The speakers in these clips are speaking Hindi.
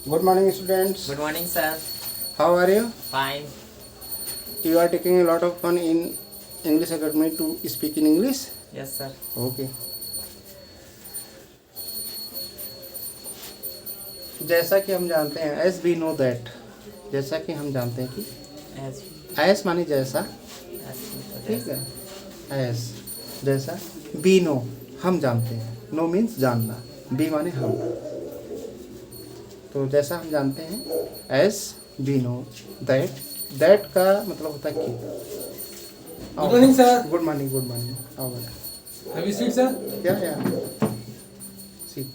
Good morning, students. Good morning, sir. How are you? Fine. You are taking a lot of fun in English Academy to speak in English? Yes, sir. Okay. जैसा कि हम जानते हैं, as we know that, जैसा कि हम जानते हैं कि as माने जैसा, ठीक है, as जैसा, we know हम जानते हैं, know means जानना, we माने हम, तो जैसा हम जानते हैं as we know that का मतलब होता है कि। Good morning sir. Good morning, good morning. आओ बेटा। Have you seat sir? क्या सीट।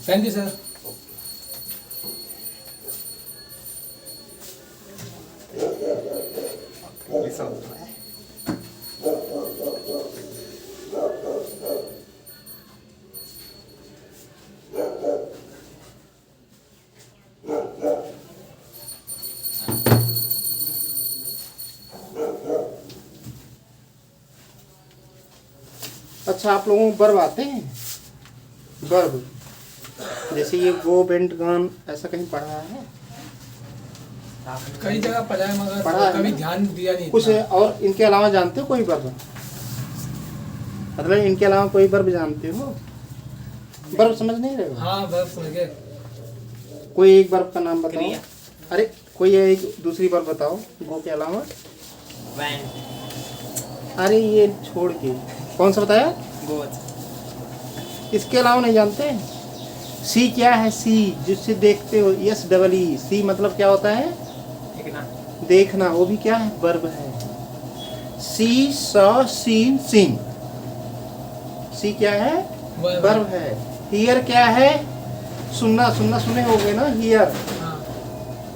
Thank you sir. अच्छा, आप लोगों को वर्ब आते हैं? वर्ब जैसे ये गो, बेंट, गन, ऐसा कहीं पढ़ा है? कई जगह पढ़ा है मगर पढ़ा है कभी ना? ध्यान दिया नहीं कुछ इतना। और इनके अलावा जानते हो कोई वर्ब? मतलब इनके अलावा कोई वर्ब जानते हो? वर्ब समझ नहीं रहे हो? हाँ बस समझ गए। कोई एक वर्ब का नाम बताओ। क्रिया। अरे कोई एक दूसरी वर्ब बताओ गो के अलावा। Went. अरे ये छोड़ के कौन सा बताया? Goes. इसके अलावा नहीं जानते? सी क्या है? सी जिससे देखते हो, यस डबल ई, सी मतलब क्या होता है? देखना. देखना, वो भी क्या है? वर्ब है। सी, सॉ, सीन, सिंग, सी क्या है? वर्ब है। हियर क्या है? सुनना, सुनना सुने होगे ना, हियर। हाँ।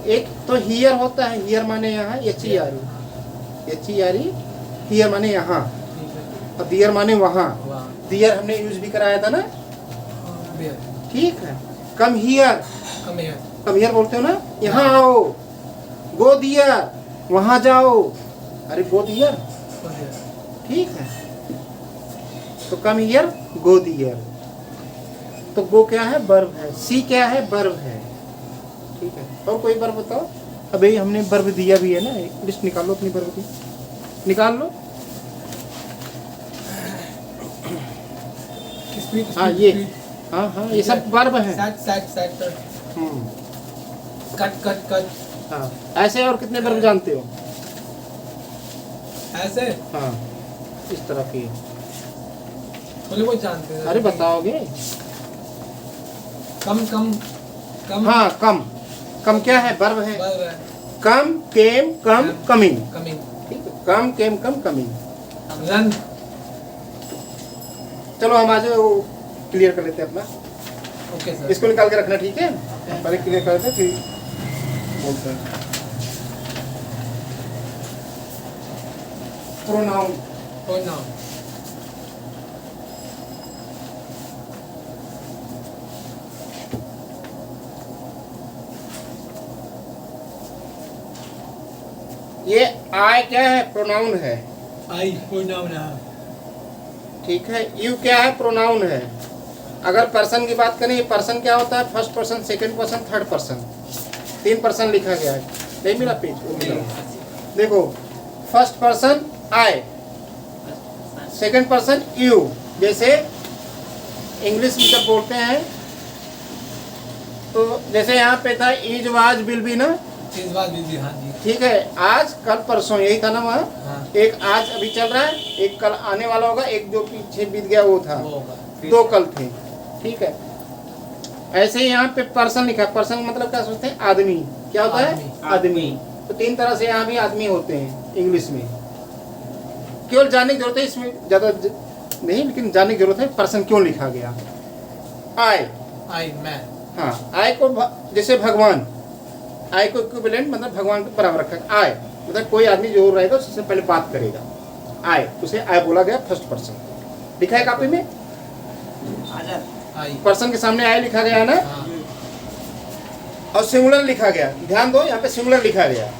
एक तो हियर होता है, हियर माने यहाँ, H E R E, here माने यहाँ, ठीक है। और दियर माने वहाँ। वाह। दियर हमने यूज भी कराया था ना, बियर। ठीक है। Come here, come here. Come here बोलते हो ना, यहाँ आओ। गो दियर, वहाँ जाओ। अरे गो दियर, ठीक है। तो कम हियर, गो दियर। तो गो क्या है? वर्ब है। सी क्या है? वर्ब है, ठीक है। और कोई वर्ब बताओ। अबे हमने वर्ब दिया भी है ना, लिस्ट निकालो अपनी वर्ब की, निकाल लो। स्पीड। हाँ ये, हाँ हाँ ये सब वर्ब है। Set set set. Cut cut cut. हाँ, ऐसे और कितने वर्ब जानते हो? ऐसे हाँ, इस तरह की। थोड़े बहुत जानते हैं। अरे बताओगे? कम कम कम। हाँ, कम, कम क्या है? वर्ब है। वर्ब है। कम, केम, कम, कमिंग, कमिंग। ठीक है। कम, केम, कम, कमिंग। रन। चलो हम आज वो क्लियर कर लेते हैं अपना। Okay sir. इसको निकाल के रखना, ठीक है? पहले क्लियर कर लेते हैं, फिर बोलते हैं। Pronoun, pronoun. ये आई क्या है? प्रोनाउन है, आई प्रोनाउन है। ठीक है। यू क्या है? प्रोनाउन है। अगर पर्सन की बात करें, ये पर्सन क्या होता है? First person, second person, third person, 3 person लिखा गया है। नहीं मिला पेज? वो मिला। देखो, first person I, second person you. जैसे इंग्लिश में जब बोलते हैं तो जैसे यहाँ पे था इज, वाज, विल बी ना, चीज बात दीजिए। हाँ जी। ठीक है। आज, कल, परसों, यही था ना वहाँ। हाँ। एक आज अभी चल रहा है, एक कल आने वाला होगा, एक जो पीछे बीत गया वो था, वो होगा। 2 कल थे, ठीक है। ऐसे ही यहाँ पे पर्सन लिखा है। पर्सन मतलब क्या सोचते हैं? आदमी। क्या होता है? आदमी। तो 3 तरह से यहाँ भी आदमी होते हैं इंग्लिश में। केवल जानने की जरूरत है, इसमें ज्यादा नहीं, लेकिन जानने की जरूरत है पर्सन क्यों लिखा गया। आई, आई मैं। हाँ, आई को जैसे भगवान, आई को इक्विवेलेंट मतलब भगवान के बराबर रखा है। आई मतलब कोई आदमी जो रहेगा उससे पहले बात करेगा। आई, उसे आई बोला गया, फर्स्ट पर्सन। लिखा है कॉपी में? आई। पर्सन के सामने आई लिखा गया है ना, हाँ। और सिंगुलर लिखा गया। ध्यान दो, यहाँ पे सिंगुलर लिखा गया,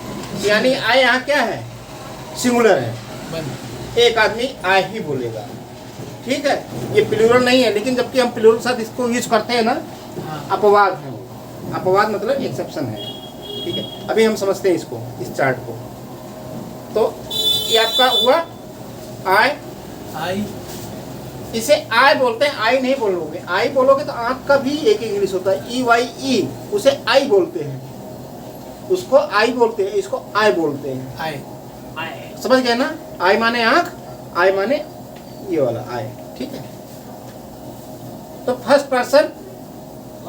यानी आई यहाँ क्या है? सिंगुलर है। बन। एक आदमी आई ही बोलेगा, ठीक है, ये प्लूरल नहीं है, लेकिन जबकि हम प्लूरल के साथ इसको यूज करते हैं ना, हाँ अपवाद है वो। अपवाद मतलब एक्सेप्शन है। ठीक है, अभी हम समझते हैं इसको, इस चार्ट को। तो ये आपका हुआ आई, आई इसे आई बोलते हैं, आई नहीं बोलोगे। आई बोलोगे तो आँख का भी एक इंग्लिश होता है, EYE, उसे आई बोलते हैं, उसको आई बोलते हैं, इसको आई बोलते हैं। आई समझ गए ना? आई माने आँख, आई माने ये वाला आई। ठीक है, तो फर्स्ट पर्सन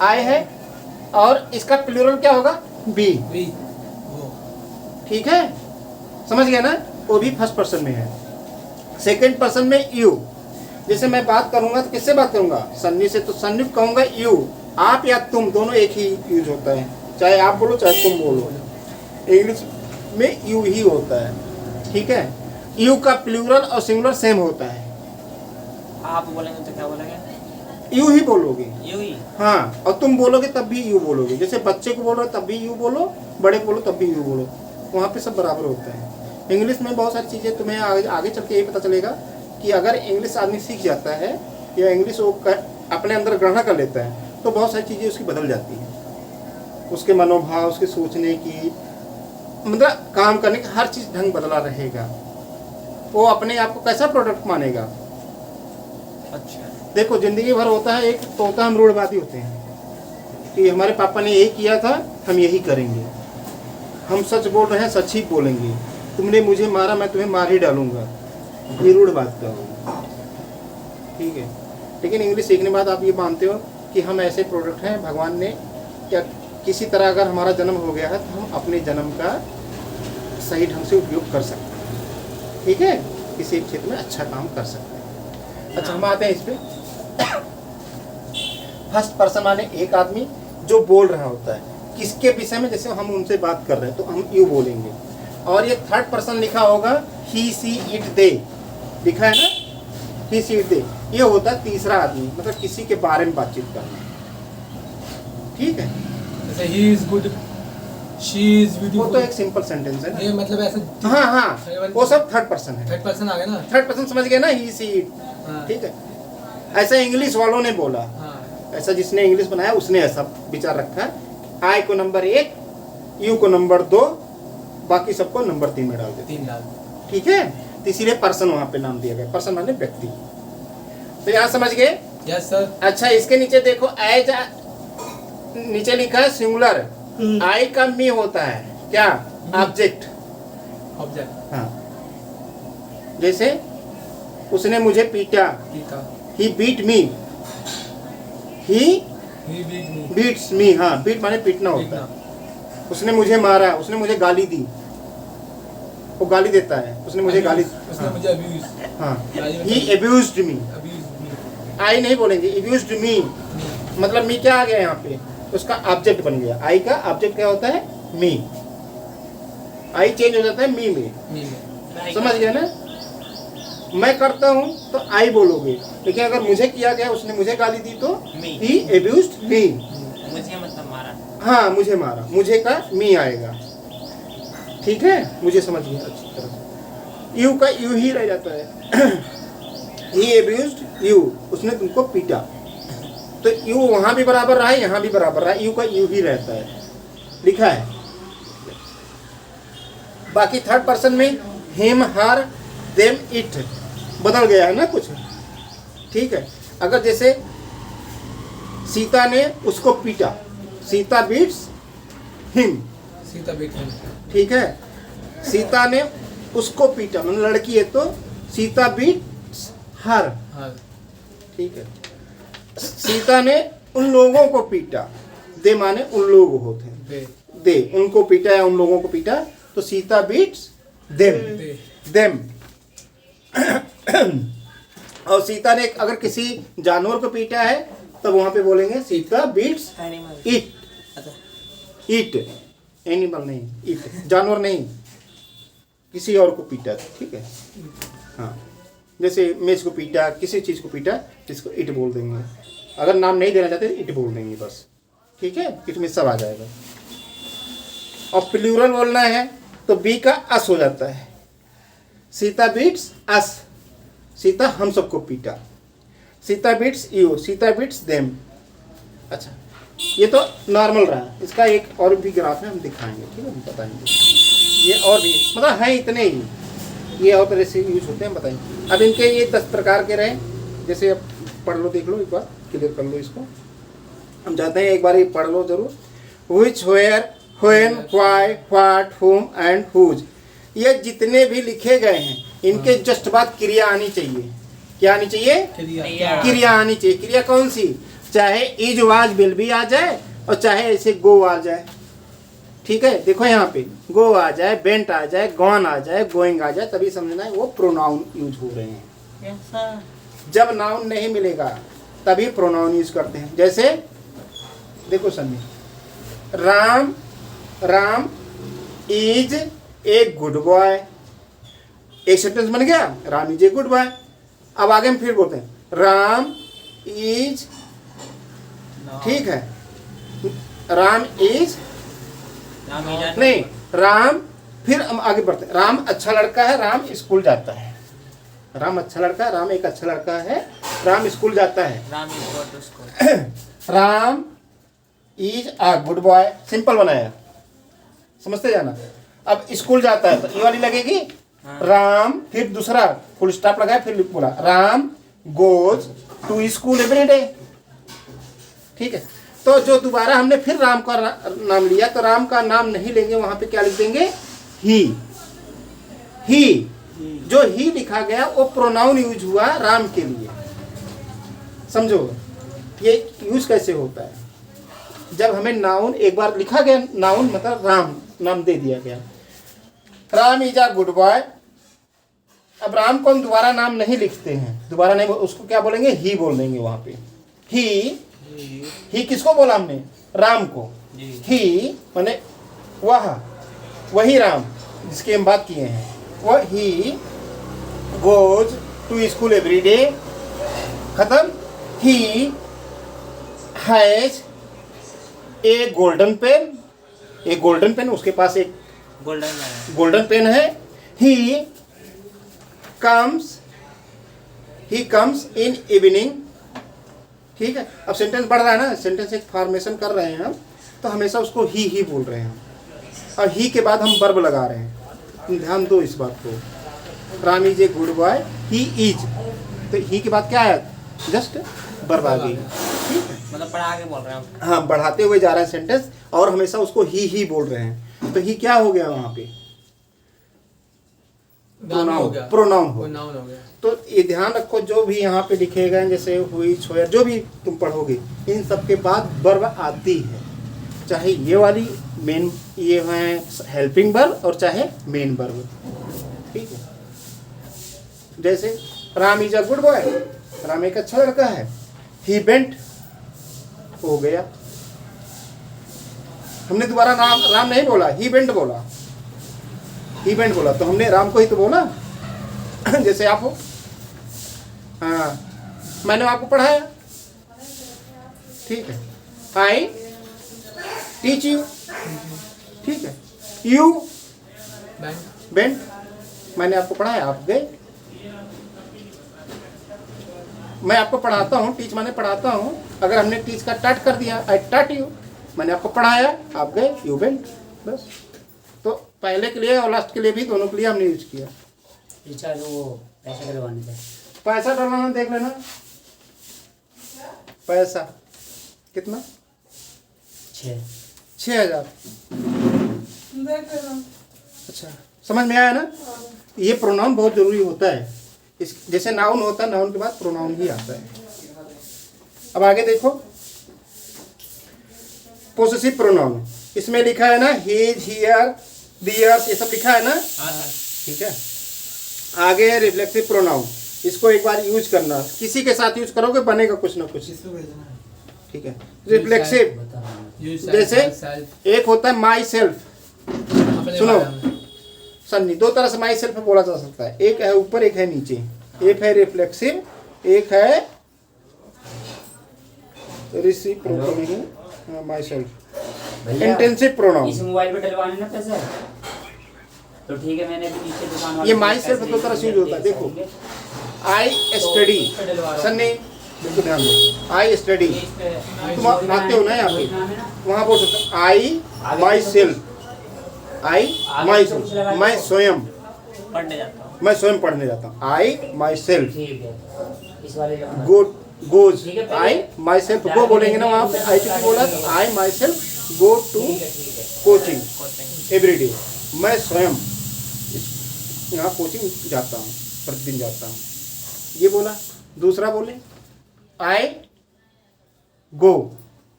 आई है और इसका प्लूरल क्या होगा? बी। वी वो ठीक है, समझ गया ना? वो भी फर्स्ट पर्सन में है। सेकंड पर्सन में यू। जैसे मैं बात करूंगा तो किससे बात करूंगा? सन्नी से, तो सन्नी कहूंगा यू। आप या तुम दोनों एक ही यूज होता है, चाहे आप बोलो चाहे तुम बोलो, इंग्लिश में यू ही होता है। ठीक है, यू का प्लूरल और सिंगुलर सेम होता है। आप बोलेंगे तो क्या बोलेंगे? यू ही बोलोगे। यू ही। हाँ, और तुम बोलोगे तब भी यू बोलोगे। जैसे बच्चे को बोलो तब भी यू बोलो, बड़े को बोलो तब भी यू बोलो, वहाँ पे सब बराबर होता है। इंग्लिश में बहुत सारी चीज़ें तुम्हें आगे चल के ये पता चलेगा कि अगर इंग्लिश आदमी सीख जाता है या इंग्लिश वो अपने अंदर ग्रहण कर लेता है तो बहुत सारी चीज़ें उसकी बदल जाती हैं। उसके मनोभाव, उसके सोचने की, मतलब काम करने का हर चीज़ ढंग बदला रहेगा। वो अपने आप को कैसा प्रोडक्ट मानेगा? अच्छा। देखो, जिंदगी भर होता है, एक तो होता है हम रूढ़वादी होते हैं कि हमारे पापा ने यही किया था, हम यही करेंगे, हम सच बोल रहे हैं, सच ही बोलेंगे, तुमने मुझे मारा मैं तुम्हें मार ही डालूंगा, ये रूढ़वाद का होगा। ठीक है, लेकिन इंग्लिश सीखने के बाद आप ये मानते हो कि हम ऐसे प्रोडक्ट हैं, भगवान ने या किसी तरह अगर हमारा जन्म हो गया है तो हम अपने जन्म का सही ढंग से उपयोग कर सकते हैं। ठीक है, किसी क्षेत्र में अच्छा काम कर सकते हैं। अच्छा, हम आते हैं इस पे। फर्स्ट पर्सन माने एक आदमी जो बोल रहा होता है किसके विषय में, जैसे हम उनसे बात कर रहे हैं तो हम यू बोलेंगे। और ये थर्ड पर्सन लिखा होगा, ही सी इट दे, लिखा है ना, ही सी इट दे, ये होता है तीसरा आदमी, मतलब किसी के बारे में बातचीत करना। ठीक है, जैसे he is good, she is वो ब्यूटीफुल, तो एक सिंपल सेंटेंस है ना। ये मतलब ऐसे हाँ हाँ, वो सब थर्ड पर्सन है। थर्ड पर्सन आ गया ना। थर्ड पर्सन समझ गए ना, ही सी इट। हाँ ठीक है, ऐसा इंग्लिश वालों ने बोला, हाँ ऐसा जिसने इंग्लिश बनाया उसने ऐसा विचार रखा है। आई को नंबर 1, यू को नंबर 2, बाकी सबको नंबर 3 में डाल देते। 3 लाख। ठीक है, तो इसीलिए पर्सन वहां पे नाम दिया गया, पर्सन माने व्यक्ति। तो यहाँ समझ गए? Yes sir. अच्छा, इसके नीचे देखो, एज नीचे लिखा है सिंगुलर, आई का मी होता है क्या? ऑब्जेक्ट। ऑब्जेक्ट। हाँ, जैसे उसने मुझे पीटा, पीटा, ही बीट मी, ही ही बीट मी, बीट्स मी। हाँ, बीट माने पीटना होता पीटना, है। उसने मुझे मारा, उसने मुझे गाली दी, वो गाली देता है, उसने मुझे गाली, उसने मुझे अब्यूज, हाँ, ही अब्यूज्ड मी। अब्यूज मी, आई नहीं बोलेंगे, अब्यूज्ड मी, मतलब मी क्या आ गया यहाँ पे, उसका ऑब्जेक्ट बन गया। आई का ऑब्जेक्ट क्या होता है? मी। आई चेंज हो जाता है मी में, मी, समझ गए ना? मैं करता हूँ तो आई बोलोगे, लेकिन अगर मुझे किया गया, उसने मुझे गाली दी तो Me. ही अब्यूज्ड मी। मुझे मतलब मारा। हाँ, मुझे मारा, मुझे का मी आएगा। ठीक है, मुझे समझ गया अच्छी तरह। यू का यू ही रह जाता है। ही अब्यूज्ड यू, उसने तुमको पीटा, तो यू वहां भी बराबर रहा है, यहाँ भी बराबर रहा है, यू का यू ही रहता है, लिखा है। बाकी थर्ड पर्सन में हिम, हर, देम, इट बदल गया है ना कुछ। ठीक है, अगर जैसे सीता ने उसको पीटा, Sita beats him. Sita beat him. ठीक है, सीता ने उसको पीटा, मतलब लड़की है तो सीता बीट्स हर। हाँ ठीक है, सीता ने उन लोगों को पीटा, दे माने उन लोग होते हैं, दे, दे उनको पीटा या उन लोगों को पीटा, तो सीता बीट्स देम, दे, देम। और सीता ने अगर किसी जानवर को पीटा है तब वहां पे बोलेंगे सीता बीट्स एनिमल। इट। अच्छा। इट, एनिमल नहीं, इट, जानवर नहीं, किसी और को पीटा। ठीक है, हाँ, जैसे मेज को पीटा, किसी चीज को पीटा, जिसको इट बोल देंगे। अगर नाम नहीं देना चाहते इट बोल देंगे बस। ठीक है, इट में सब आ जाएगा। और प्लूरल बोलना है तो बी का अस हो जाता है। सीता बीट्स अस, सीता हम सबको पीटा, Sita beats you, Sita beats them. अच्छा, ये तो नॉर्मल रहा। इसका एक और भी ग्राफ है, हम दिखाएंगे, ठीक है, हम बताएंगे। ये और भी मतलब हैं इतने ही, ये और तरह से यूज होते हैं, बताएंगे। अब इनके ये 10 प्रकार के रहे, जैसे अब पढ़ लो, देख लो एक बार, क्लियर कर लो इसको। हम चाहते हैं एक बार ये पढ़ लो जरूर। Which, where, when, why, what, whom and whose, ये जितने भी लिखे गए हैं इनके जस्ट बाद क्रिया आनी चाहिए। क्या आनी चाहिए? क्रिया। क्रिया आनी चाहिए। क्रिया कौन सी? चाहे इज, वाज, विल भी आ जाए और चाहे ऐसे गो आ जाए। ठीक है, देखो यहाँ पे गो आ जाए, बेंट आ जाए, गॉन आ जाए, गोइंग आ जाए, तभी समझना है वो प्रोनाउन यूज हो रहे हैं। Yes, sir. जब नाउन नहीं मिलेगा तभी प्रोनाउन यूज करते हैं। जैसे देखो Sunny, Ram, Ram is a good boy, एक सेंटेंस बन गया, Ram is a good boy. अब आगे हम फिर बोलते हैं राम इज, ठीक है, राम इज नहीं, राम, फिर हम आगे बढ़ते हैं, राम अच्छा लड़का है, राम स्कूल जाता है। राम अच्छा लड़का है, राम एक अच्छा लड़का है, राम स्कूल जाता है। Ram is go to school. Ram is a good boy, simple बनाया, समझते जाना। अब स्कूल जाता है तो ये वाली लगेगी, राम, फिर दूसरा फुल स्टॉप लगाया, फिर बोला Ram goes to school every day. ठीक है, तो जो दोबारा हमने फिर राम का नाम लिया, तो राम का नाम नहीं लेंगे, वहां पे क्या लिख देंगे? ही। जो ही लिखा गया वो प्रोनाउन यूज हुआ राम के लिए। समझो ये यूज कैसे होता है? जब हमें नाउन एक बार लिखा गया, नाउन मतलब राम, नाम दे दिया गया, Ram is a good boy. अब राम को हम दोबारा नाम नहीं लिखते हैं, दोबारा नहीं, उसको क्या बोलेंगे? ही बोल देंगे वहां पे। ही किसको बोला हमने? राम को। ही माने वही राम जिसकी हम बात किए हैं, वो he goes to school every day, खत्म। He has a golden pen, एक गोल्डन पेन, उसके पास एक गोल्डन पेन है। He comes in evening. ठीक है, अब सेंटेंस बढ़ रहा है ना, सेंटेंस एक फॉर्मेशन कर रहे हैं हम, तो हमेशा उसको ही बोल रहे हैं। और ही के बाद हम वर्ब लगा रहे हैं, तुम ध्यान दो इस बात को। Ram is a good boy, he is, तो ही के बाद क्या है? जस्ट वर्ब आ गई। ठीक है, मतलब बढ़ा के बोल रहे हैं। हाँ, बढ़ाते हुए जा रहा है सेंटेंस, और हमेशा उसको ही बोल रहे हैं, तो ही क्या हो गया वहां पे? प्रोनाउन हो गया। तो ये ध्यान रखो, जो भी यहाँ पे लिखे गए, जैसे हुई, छोया, जो भी तुम पढ़ोगे, इन सब के बाद वर्ब आती है, चाहे ये वाली मेन, ये है हेल्पिंग वर्ब, और चाहे मेन वर्ब। ठीक है, जैसे Ram is a good boy, Ram एक अच्छा लड़का है। ही बेंट हो गया, हमने दोबारा राम नहीं बोला, ही बेंट बोला, ही बेंट बोला, तो हमने राम को ही तो बोला। जैसे आप हो, हाँ, मैंने आपको पढ़ाया, ठीक है, आई टीच यू, ठीक है, यू बेंट, मैंने आपको पढ़ाया, आप गए। मैं आपको पढ़ाता हूँ, टीच माने पढ़ाता हूँ, अगर हमने टीच का टट कर दिया, आई टट यू, मैंने आपको पढ़ाया, आप गए, यू बेंट, बस। तो पहले के लिए और लास्ट के लिए भी, दोनों के लिए हमने यूज किया। रिचार्ज वो पैसा डलवाने का, पैसा डलवाना देख लेना, पैसा कितना? 6,000। अच्छा, समझ में आया ना? ये प्रोनाउन बहुत जरूरी होता है, इस जैसे नाउन होता है, नाउन के बाद प्रोनाउन ही आता है। अब आगे देखो, पोसेसिव प्रोनाउन, इसमें लिखा है ना हिज, हियर, दियर्स, ये सब लिखा है ना, ठीक है। आगे रिफ्लेक्सिव प्रोनाउन, इसको एक बार यूज करना, किसी के साथ यूज करोगे बनेगा कुछ ना कुछ, ठीक है। रिफ्लेक्सिव, जैसे एक होता है माई सेल्फ, सुनो सन्नी, दो तरह से माई सेल्फ बोला जा सकता है, एक है ऊपर, एक है नीचे, एक है रिफ्लेक्सिव, एक है reciprocal, my self. Intensive pronoun, इस मोबाइल पे डलवाने ना पैसा, तो ठीक है, मैंने भी नीचे दुकान वाले, ये माई सेल्फ दो तरह से यूज होता है। देखो, आई स्टडी, सन्नी बिल्कुल ध्यान दो। आई स्टडी, तुम आते हो ना यहाँ पे, नाम है ना? वहाँ बोल सकते आई my self, I my self, मैं स्वयं, पढ़ने जाता हूँ। मैं स्वयं पढ़ने जाता हूँ। आई माई सेल्फ ठीक है, इस वाले नंबर। गो गोज, ठीक है, पहले- आई माई सेल्फ गो बोलेंगे ना वहाँ पे, आई किसी बोला तो आई माई सेल्फ गो टू ठीक है। Coaching coaching. एवरी डे, मैं स्वयं यहाँ कोचिंग जाता हूँ, प्रतिदिन जाता हूँ, ये बोला। दूसरा बोले आई गो,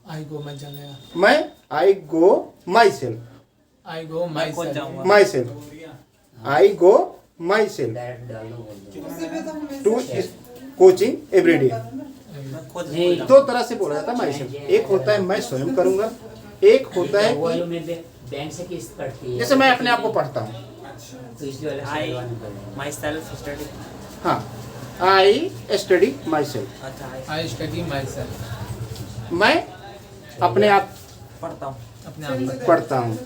आई गो मैं जाऊंगा, मैं आई गो माई सेल्फ, आई गो मैं माई खुद सेल्फ, जाऊंगा। My self, I go my self direct डाल दो, बोल दो। To coaching every day. मैं खुद नहीं। स्कूल दो तरह से बोला जाता है माई सेल्फ, एक होता है मैं स्वयं करूंगा, एक होता है वो कि जो में बैंक से किस्त कटती है, जैसे मैं अपने आप को पढ़ता हूँ, तो इसलिए वाले आई शब्द निकल जाएंगे। My self study. हाँ आई स्टडी माई सेल्फ, अच्छा है। आई स्टडी माई सेल्फ, मैं अपने आप पढ़ता हूँ। अपने आप पर। पढ़ता हूँ,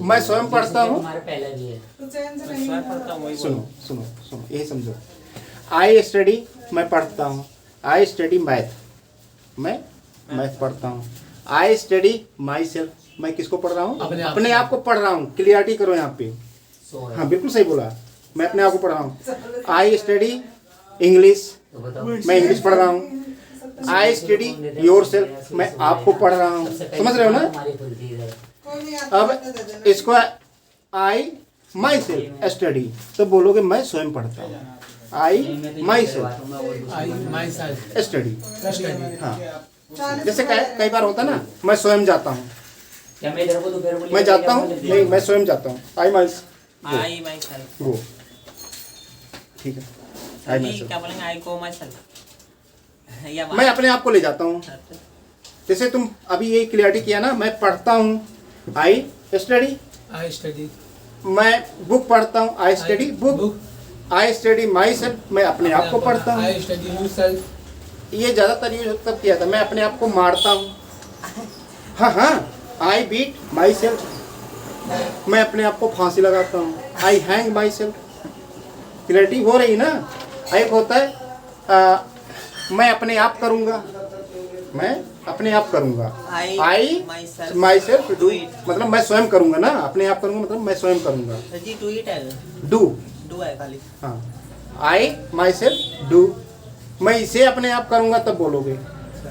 मैं स्वयं पढ़ता हूँ। तुम्हारा पहला भी है। मैं स्वयं पढ़ता हूँ, वही सुनो बोलो। सुनो सुनो, यही समझो। आई स्टडी, मैं पढ़ता हूँ। आई स्टडी मैथ, मैं मैथ पढ़ता हूँ। आई स्टडी माई सेल्फ, मैं किसको पढ़ रहा हूँ? अपने आप अपने आप को पढ़ रहा हूँ। क्लियरिटी करो यहाँ पे। सो है। हाँ बिल्कुल सही बोला, मैं अपने आप को पढ़ रहा हूँ। आई स्टडी इंग्लिश, तो बताओ। मैं इंग्लिश पढ़ रहा हूँ। आई स्टडी योर सेल्फ, मैं आपको पढ़ रहा हूँ। समझ रहे हो ना? हमारी खुलती है। अब इसको आई माई सेल्फ स्टडी, तो बोलोगे मैं स्वयं पढ़ता हूँ। I my self I myself study, study, हाँ। जैसे कई बार होता ना, मैं स्वयं जाता हूँ, क्या मैं इधर को दोपहर को मैं जाता हूँ, नहीं मैं स्वयं जाता हूँ। I my I my self. गो, ठीक है। आई माई अभी सेल्फ, क्या बोलेंगे? आई गो माई सेल्फ। या मैं अपने आप को ले जाता हूँ। जैसे तुम अभी ये क्लियरिटी किया ना, मैं पढ़ता हूँ, आई स्टडी। आई स्टडी, मैं बुक पढ़ता हूँ, I study book. I study my self, मैं अपने आप को पढ़ता हूँ। आई स्टडी यू सेल्फ, ये ज़्यादातर यूज तब किया था, मैं अपने आप को मारता हूँ। हाँ हाँ, आई बीट माई सेल्फ, मैं अपने आप को फांसी लगाता हूँ। I hang my self, clarity हो रही ना। एक होता है मैं अपने आप करूँगा, मैं अपने आप करूँगा। आई माई सेल्फ डू, मतलब मैं स्वयं करूँगा ना, अपने आप करूँगा मतलब मैं स्वयं करूँगा। जी टू इट है, डू, डू है खाली। हाँ आई माई सेल्फ डू, मैं इसे अपने आप करूँगा तब बोलोगे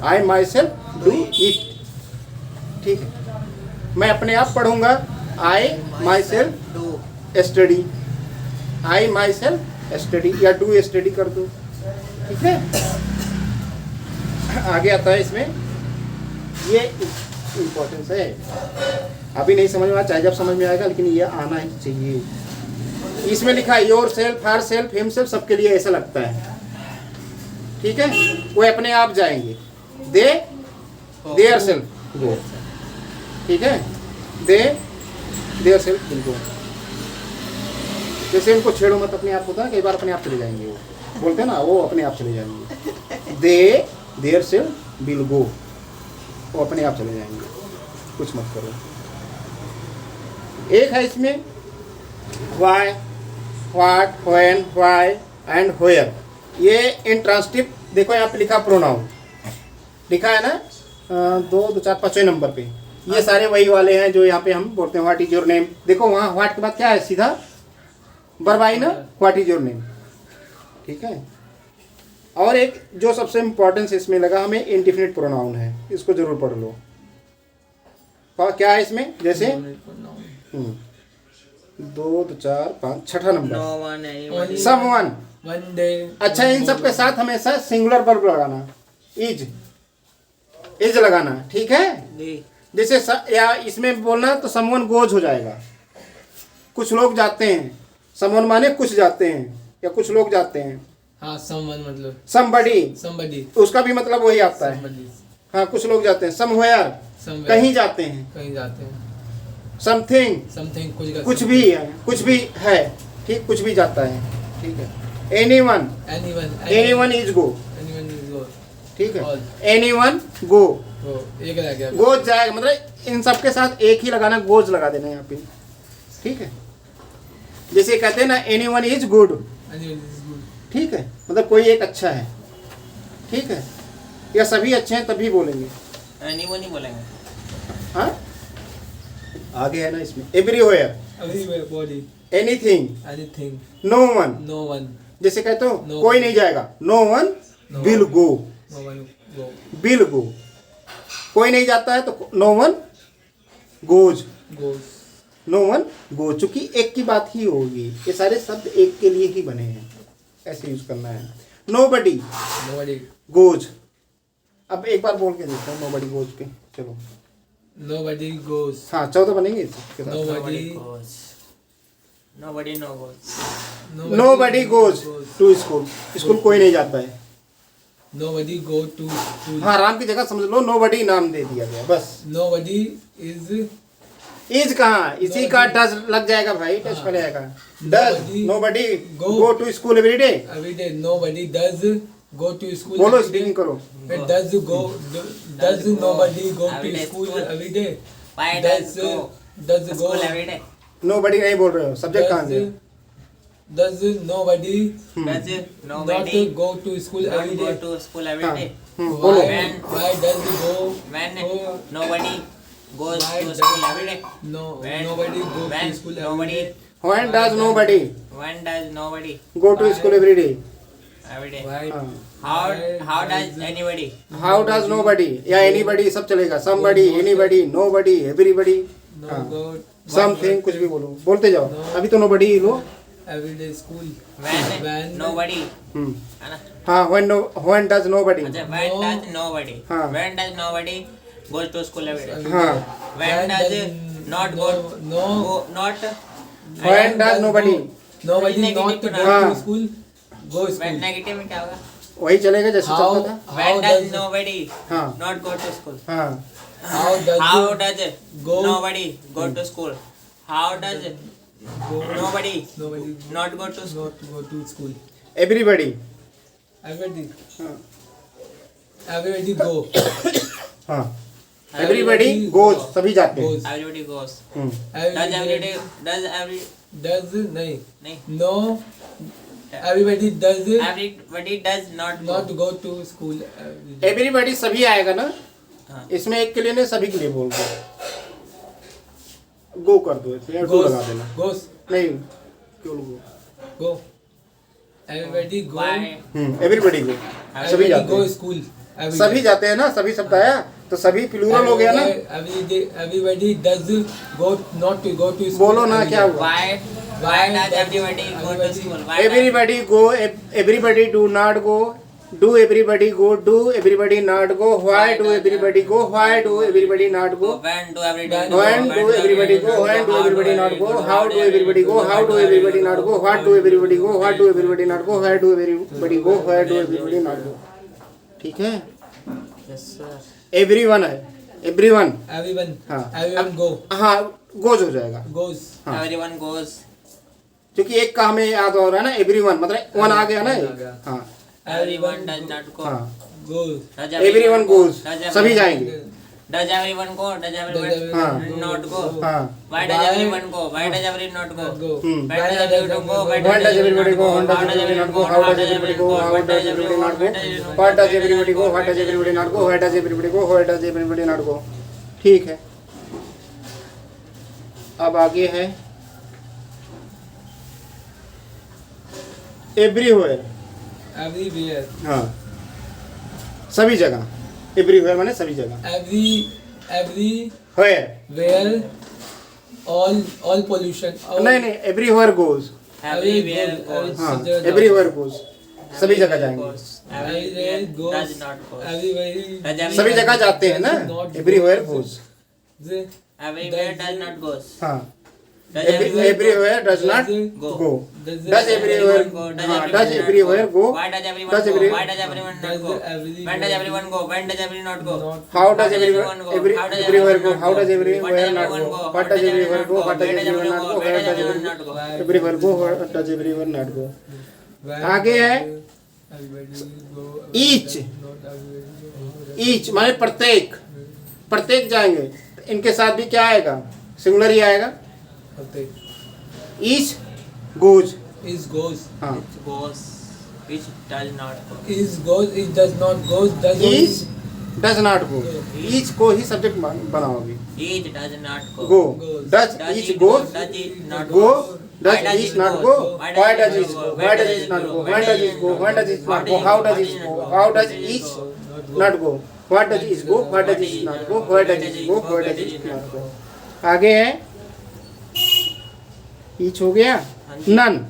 I myself do it, ठीक है। मैं अपने आप पढ़ूंगा, I myself do study, I myself study, या डू स्टडी कर दो, ठीक है। आगे आता है इसमें, ये इम्पोर्टेंस है, अभी नहीं समझ में आया, चाहे जब समझ में आएगा, लेकिन ये आना ही चाहिए। इसमें लिखा है your self, her self, him self, सबके लिए ऐसा लगता है, ठीक है। वो अपने आप जाएंगे, दे देयर सेल्फ गो, ठीक है। दे देयर सेल्फ गो, जैसे इनको छेड़ो मत, अपने आप होता है कई बार अपने आप चले जाएंगे, वो बोलते हैं ना, वो अपने आप चले जाएंगे। दे देयर सेल्फ विल गो, वो अपने आप चले जाएंगे, कुछ मत करो। एक है इसमें why, what, when, why and where. ये इंट्रांसिटिव, देखो यहाँ पे लिखा प्रोनाउन लिखा है ना, 2, 4, 5वें नंबर पे। ये सारे वही वाले हैं जो यहाँ पे हम बोलते हैं व्हाट इज योर नेम। देखो वहाँ व्हाट के बाद क्या है, सीधा वर्ब आई ना, व्हाट इज योर नेम, ठीक है। और एक जो सबसे इम्पोर्टेंस इसमें लगा हमें, इनडिफिनिट प्रोनाउन है, इसको जरूर पढ़ लो। क्या है इसमें, जैसे 2, 4, 5, छठा no number one anyone, someone. One day. अच्छा, इन सब के साथ हमेशा सिंगुलर वर्ब लगाना, इज लगाना, ठीक है। जी जैसे या इसमें बोलना तो समवन गोज हो जाएगा। कुछ लोग जाते हैं, समवन माने कुछ जाते हैं या कुछ लोग जाते हैं। हाँ, समवन मतलब समबडी, somebody, उसका भी मतलब वही आता है। somebody, हाँ, कुछ लोग जाते हैं। समवेयर, somewhere, कहीं जाते हैं। कहीं जाते हैं। समथिंग, समथिंग, कुछ भी है, कुछ भी है, ठीक, कुछ भी जाता है, ठीक है। Anyone, anyone is go, anyone is go, ठीक है। All. एनीवन गो, तो एक रह गया। गोज जाएगा, मतलब इन सब के साथ एक ही लगाना, गोज लगा देना यहाँ पे, ठीक है। जैसे कहते हैं ना, anyone is good, anyone is good, ठीक है, मतलब कोई एक अच्छा है, ठीक है। या सभी अच्छे हैं तभी बोलेंगे। नहीं वो नहीं बोलेंगे। हाँ आगे है ना इसमें, everywhere, Everywhere, body, anything, anything, no one, no one, जैसे कहते हो No. कोई नहीं जाएगा, no one No will one. Go, no one go, will go. कोई नहीं जाता है तो no one goes, goes, no one go, चूंकि एक की बात ही होगी, ये सारे शब्द एक के लिए ही बने हैं, ऐसे यूज करना है। नोबडी nobody, गोज, अब एक बार बोल के देखते हैं नोबडी गोज पे, चलो। nobody goes, हाँ 14 बनेंगे इसके साथ। nobody, Nobody no goes. Nobody goes to school, school कोई नहीं जाता है। nobody go to school, हाँ राम की जगह समझ लो नोबडी नाम दे दिया गया बस। nobody is, इज कहाँ, इसी का डज लग जाएगा भाई, टच पड़ जाएगा। Does Nobody nobody go go to school every day, every day, nobody does go to school बोलो every day. स्पीकिंग करो। But does nobody go every to day school school? every day? Why Does does go does to go school every day? Nobody नहीं बोल रहे हो, सब्जेक्ट कहाँ से? does nobody Does not nobody go to school not every go day? to school every हाँ, day? बोलो। Why does go? When Oh, nobody goes Why to does- school every day? no, When- nobody go when to school every nobody day. When does nobody when does nobody go to school every day? every day? Why? हाँ। How does anybody? How does nobody या anybody सब चलेगा, somebody, anybody, nobody, everybody, No हाँ। go something कुछ भी बोलो, बोलते जाओ। No. अभी तो nobody he low. every day school. When nobody हम्म। है ना? हाँ when does nobody, अच्छा when No. does nobody हाँ। when does nobody goes to school every day? Every हाँ। day. When does not go no not When does nobody, nobody Negative not go हाँ। to school go when school. negative में क्या होगा? वही चलेगा जैसे How चलता था। When does nobody हाँ not go to school? हाँ how does How does go nobody go to school? How does go nobody nobody not go to school? not go to school. everybody, Everybody हाँ everybody go. हाँ everybody goes, सभी जाते हैं। Goes. Everybody goes. Hmm. Does every day does every does नहीं नहीं no everybody does everybody does not go. not go to school every day. everybody सभी आएगा ना, हाँ। इसमें एक के लिए नहीं सभी के लिए बोल दो, गो कर दो, इसमें टू लगा देना। goes नहीं क्यों गो, go everybody go Why? Everybody go, सभी everybody जाते go हैं। school every सभी day. जाते हैं ना, सभी शब्द आया तो सभी प्लूरल हो गया ना। every day everybody does go not to go to school बोलो ना every क्या day. हुआ। Why does everybody go to school? Why does everybody go, everybody do not go, do everybody go, do everybody not go, why do everybody go, why do everybody not go, when do everybody when do everybody go, when do everybody not go, how do everybody go, how do everybody not go, what do everybody go, what do everybody not go, where do everybody go, where do everybody not go। ठीक है, Yes sir. एवरीवन है, एवरीवन, everyone हाँ। everyone go हाँ गोज हो जाएगा, goes हाँ। Everyone goes. क्योंकि एक का हमें याद हो रहा है ना, एवरीवन मतलब वन आ गया ना, आ गया। हाँ Everyone does not go. हाँ goes Does everyone go? Goes, Does सभी everyone- जाएंगे। Does everyone go? Does everyone हाँ। not go? हाँ Why does everyone go? Why does everyone not go? go hmm. Why does everyone go? Why When does everybody go? When How does does everybody not everyone go? go? How does everybody go? How does everybody not go? What does everybody go? What does everybody not go? Where does everybody go? Where does everybody not go? ठीक है, अब आगे है एवरीवेयर। everywhere हाँ सभी जगह, एवरीवेयर माने सभी जगह। everywhere where all pollution all नहीं नहीं, एवरीवेयर गोज, Everywhere goes. हाँ एवरीवेयर गोज, सभी जगह जाएंगे। Everywhere does not go. everywhere Does सभी जगह जाते हैं ना, everywhere goes. Everywhere does not go. हाँ Does everywhere everywhere does not go? Go, does does everywhere, हाँ does everywhere go, Why does everyone Does go? every- Why does everyone not go? When does everyone go? When does everyone not go? How does everywhere go, how does everywhere not go, what does everywhere go, what does everywhere not go, where does everywhere go, what does everywhere not go. आगे है Each. ईच माने प्रत्येक, प्रत्येक जाएंगे, इनके साथ भी क्या आएगा, सिंगुलर ही आएगा। ईच गोज, is goes हाँ Goes. Which does not go. Is goes, it does not goes, does is does not go, each को ही सब्जेक्ट बनाओगे। Each does not go. Go, Goes. Does Does each it go, Does it not go, go? Does Why does each it not go? Go, why does each go, why does each not go, why does each go, why does each not go, how does each go, how does each not go, what does each go, what does each not go, why does each go, why does each not go. आगे है ईच हो गया, नन,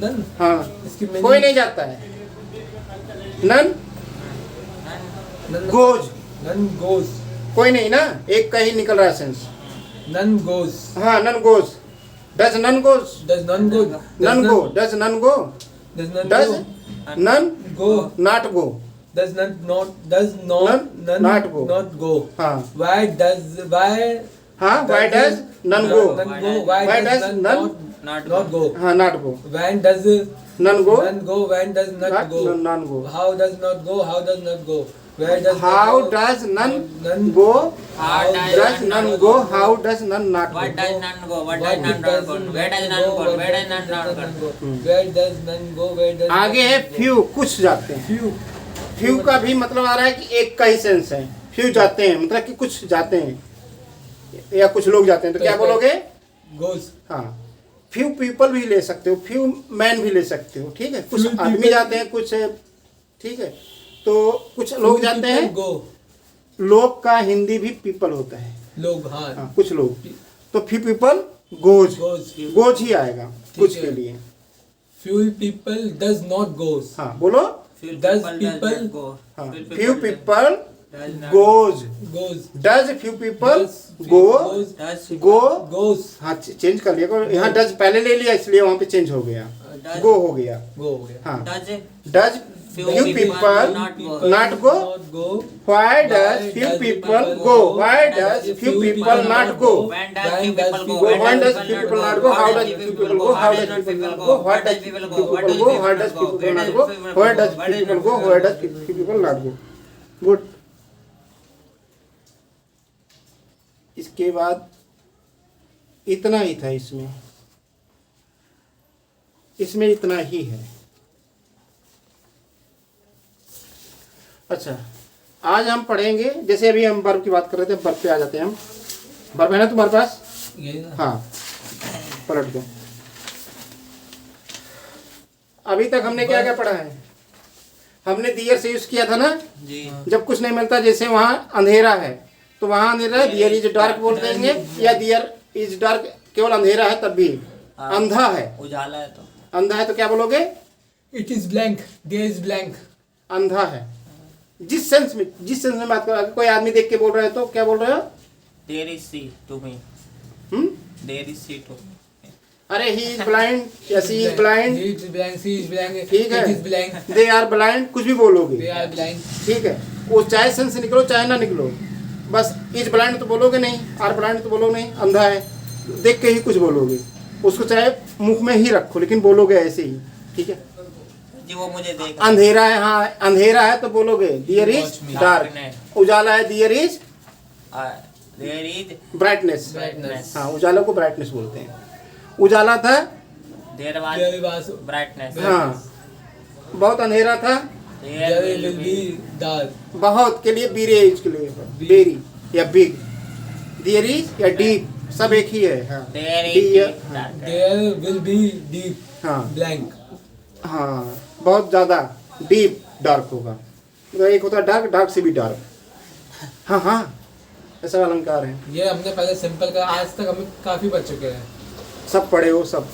none. हाँ इसकी कोई meaning नहीं जाता है, none none, goes, none goes, कोई नहीं ना, एक का ही निकल रहा है सेंस। none goes, हाँ none goes, does none goes, does none go, none go, does none go, does none does go, none go, not go, does not Not go. not go. हाँ Why हाँ why does none go, none go? Why Why does does none none not go? हाँ not go, When does none go, none go? When does not go? None go, How does not go? How does not go? Where does how not go? Does none None go, How does none go, how does none not What go. does none go? What does none not go? Where does none go? Where does none not go? Where does none go? Where does आगे है फ्यू, कुछ जाते हैं। few? फ्यू का भी मतलब आ रहा है कि एक का ही सेंस है, फ्यू जाते हैं मतलब कि कुछ जाते हैं या कुछ लोग जाते हैं, तो क्या बोलोगे? Goes. हाँ फ्यू पीपल भी ले सकते हो, फ्यू मैन भी ले सकते हो, ठीक है, कुछ Few आदमी people- जाते हैं, कुछ ठीक है, तो कुछ लोग Few जाते people हैं। Go. लोग का हिंदी भी पीपल होता है, लोग हाँ. हाँ कुछ लोग, तो few people goes, Goes. Goes he आएगा कुछ है। के लिए। Few people does not goes. हाँ बोलो, Few Does people people- not go. हाँ Few few does- people does not goes, Goes. Does few people Does few go, goes. Does go, Goes. हाँ चेंज कर लिया, यहाँ डज पहले ले लिया इसलिए वहाँ पे चेंज हो गया, Does- गो हो गया। Go हो गया. हाँ does does few few people people not go? not go, Not go. Why does Why few does people people go, go? Why does few people not go, When does When few does people few go? people- when does few people not go, how does few people go, how does people not go, what does few people go, how does few people not go, where does few people go, where does few people not go। Good. इसके बाद इतना ही था, इसमें इतना ही है। अच्छा आज हम पढ़ेंगे, जैसे अभी हम वर्ब की बात कर रहे थे, वर्ब पे आ जाते हैं हम। वर्ब है ना तुम्हारे पास? यही ना? हाँ पलट दो। अभी तक हमने क्या क्या पढ़ा है? हमने दियर से यूज किया था ना, जी जब कुछ नहीं मिलता, जैसे वहाँ अंधेरा है तो वहाँ अंधेरा है, दियर इज डार्क बोल देंगे, या दियर इज डार्क केवल अंधेरा है तब भी। हाँ। अंधा है, उजाला है तो अंधा है तो क्या बोलोगे? It is blank. There is blank. अंधा है। जिस सेंस में बात कर रहे हो, कोई आदमी देख के बोल रहे हो तो क्या बोल रहे हो? There is see to me, hmm? There is see to अरे ही इज ब्लाइंड या she is blind, He is blank. She is blank. ठीक है। It is blank. They are blind, कुछ भी बोलोगे, They are blind. ठीक है। वो चाहे सेंस से निकलो चाहे ना निकलो, बस इज ब्लाइंड तो बोलोगे नहीं, आर ब्लाइंड तो बोलोगे नहीं, अंधा है देख के ही कुछ बोलोगे, उसको चाहे मुख में ही रखो लेकिन बोलोगे ऐसे ही, ठीक है। जी वो मुझे देख अंधेरा है, हाँ अंधेरा है तो बोलोगे there is Watch me. Dark, उजाला है there is there is brightness, Brightness. हाँ उजाला को ब्राइटनेस बोलते हैं। उजाला था, there There was was. Brightness, हाँ बहुत अंधेरा था, There will be dark. बहुत के लिए बीरेज के लिए बेरी या बिग, दियर इज या डीप सब एक ही है, हाँ there Dear- is There will be deep. हाँ Blank. हाँ बहुत ज़्यादा डीप डार्क होगा, तो एक होता है डार्क, डार्क से भी डार्क, हाँ हाँ ऐसा अलंकार है। ये हमने पहले सिंपल का, आज तक हमें काफी पढ़ चुके हैं। सब पढ़े हो, सब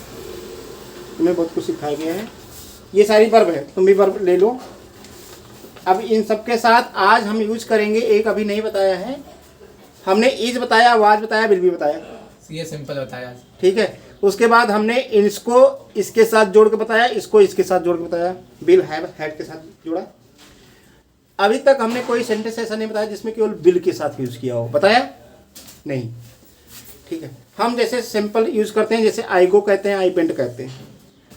तुम्हें बहुत कुछ सिखाया गया है। ये सारी वर्ब है, तुम भी वर्ब ले लो। अब इन सब के साथ आज हम यूज करेंगे, एक अभी नहीं बताया है हमने, इज बताया, आवाज बताया, विल भी बताया, ये सिंपल बताया आज। ठीक है। उसके बाद हमने इसको इसके साथ जोड़ के बताया, इसको इसके साथ जोड़ के बताया, विल हैव हैड के साथ जोड़ा। अभी तक हमने कोई सेंटेंस ऐसा नहीं बताया जिसमें केवल विल के साथ यूज किया हो, बताया नहीं, ठीक है। हम जैसे सिंपल यूज करते हैं, जैसे आई गो कहते हैं, आई वेंट कहते हैं।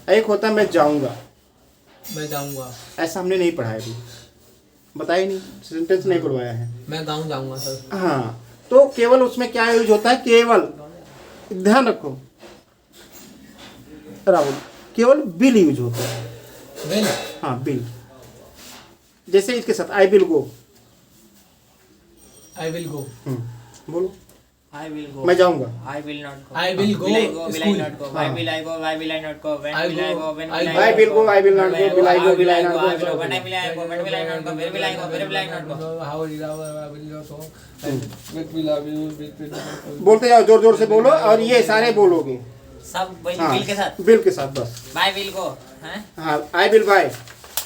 एक होता है मैं जाऊंगा, मैं जाऊंगा, ऐसा हमने नहीं पढ़ा है अभी, बताया नहीं, सेंटेंस नहीं पढ़वाया है। मैं गाँव जाऊंगा सर। हाँ तो केवल उसमें क्या यूज होता है, केवल ध्यान रखो राहुल, केवल विल यूज होता है, Will. हाँ बिल, जैसे इसके साथ I will go. I will go. बोलो I will go. मैं जाऊंगा। I will not go. I will go Will I go? Will I school. not go? Why will I go? Why will I not go? When I will I go- go? When I will go- I I will go, I will not go, will I go, will I not go, When will I go? When will I go? When will I not go? Where will I go? Where will I not go? How will I not go? With will I will. बोलते जाओ, जोर जोर से बोलो और ये सारे बोलोगे। सब हाँ, बिल के साथ। बिल के साथ बस। Buy will go. हैं? हाँ I will buy,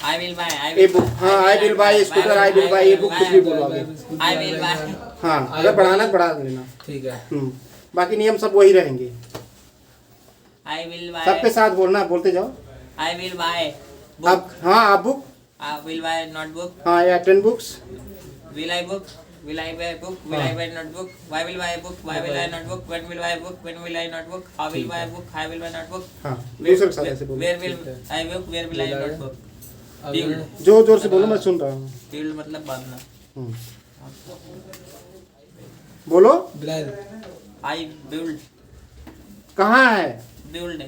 I will buy. I a will. Book, हाँ I will buy scooter, I will buy a book, कुछ भी बोलोगे। I will buy. हाँ अगर बढ़ाना बढ़ा देना। ठीक है। बाकी नियम सब वही रहेंगे। I will buy. सबके साथ बोलना, बोलते जाओ। I will buy. अब हाँ आप book, I will buy notebook. हाँ या 10 books. Will I book? Will I buy book? Will I buy notebook? Why will I book? Why will I not book? When will I book? When will I not book? How will I book? How will I not book? हाँ दूसरे के साथ ऐसे बोलो। Where will I book? Where will I not book? Build. जोर जोर से बोलो, मैं सुन रहा हूँ। Build मतलब बांधना। बोलो। बिलाल। I build. कहाँ है? Build.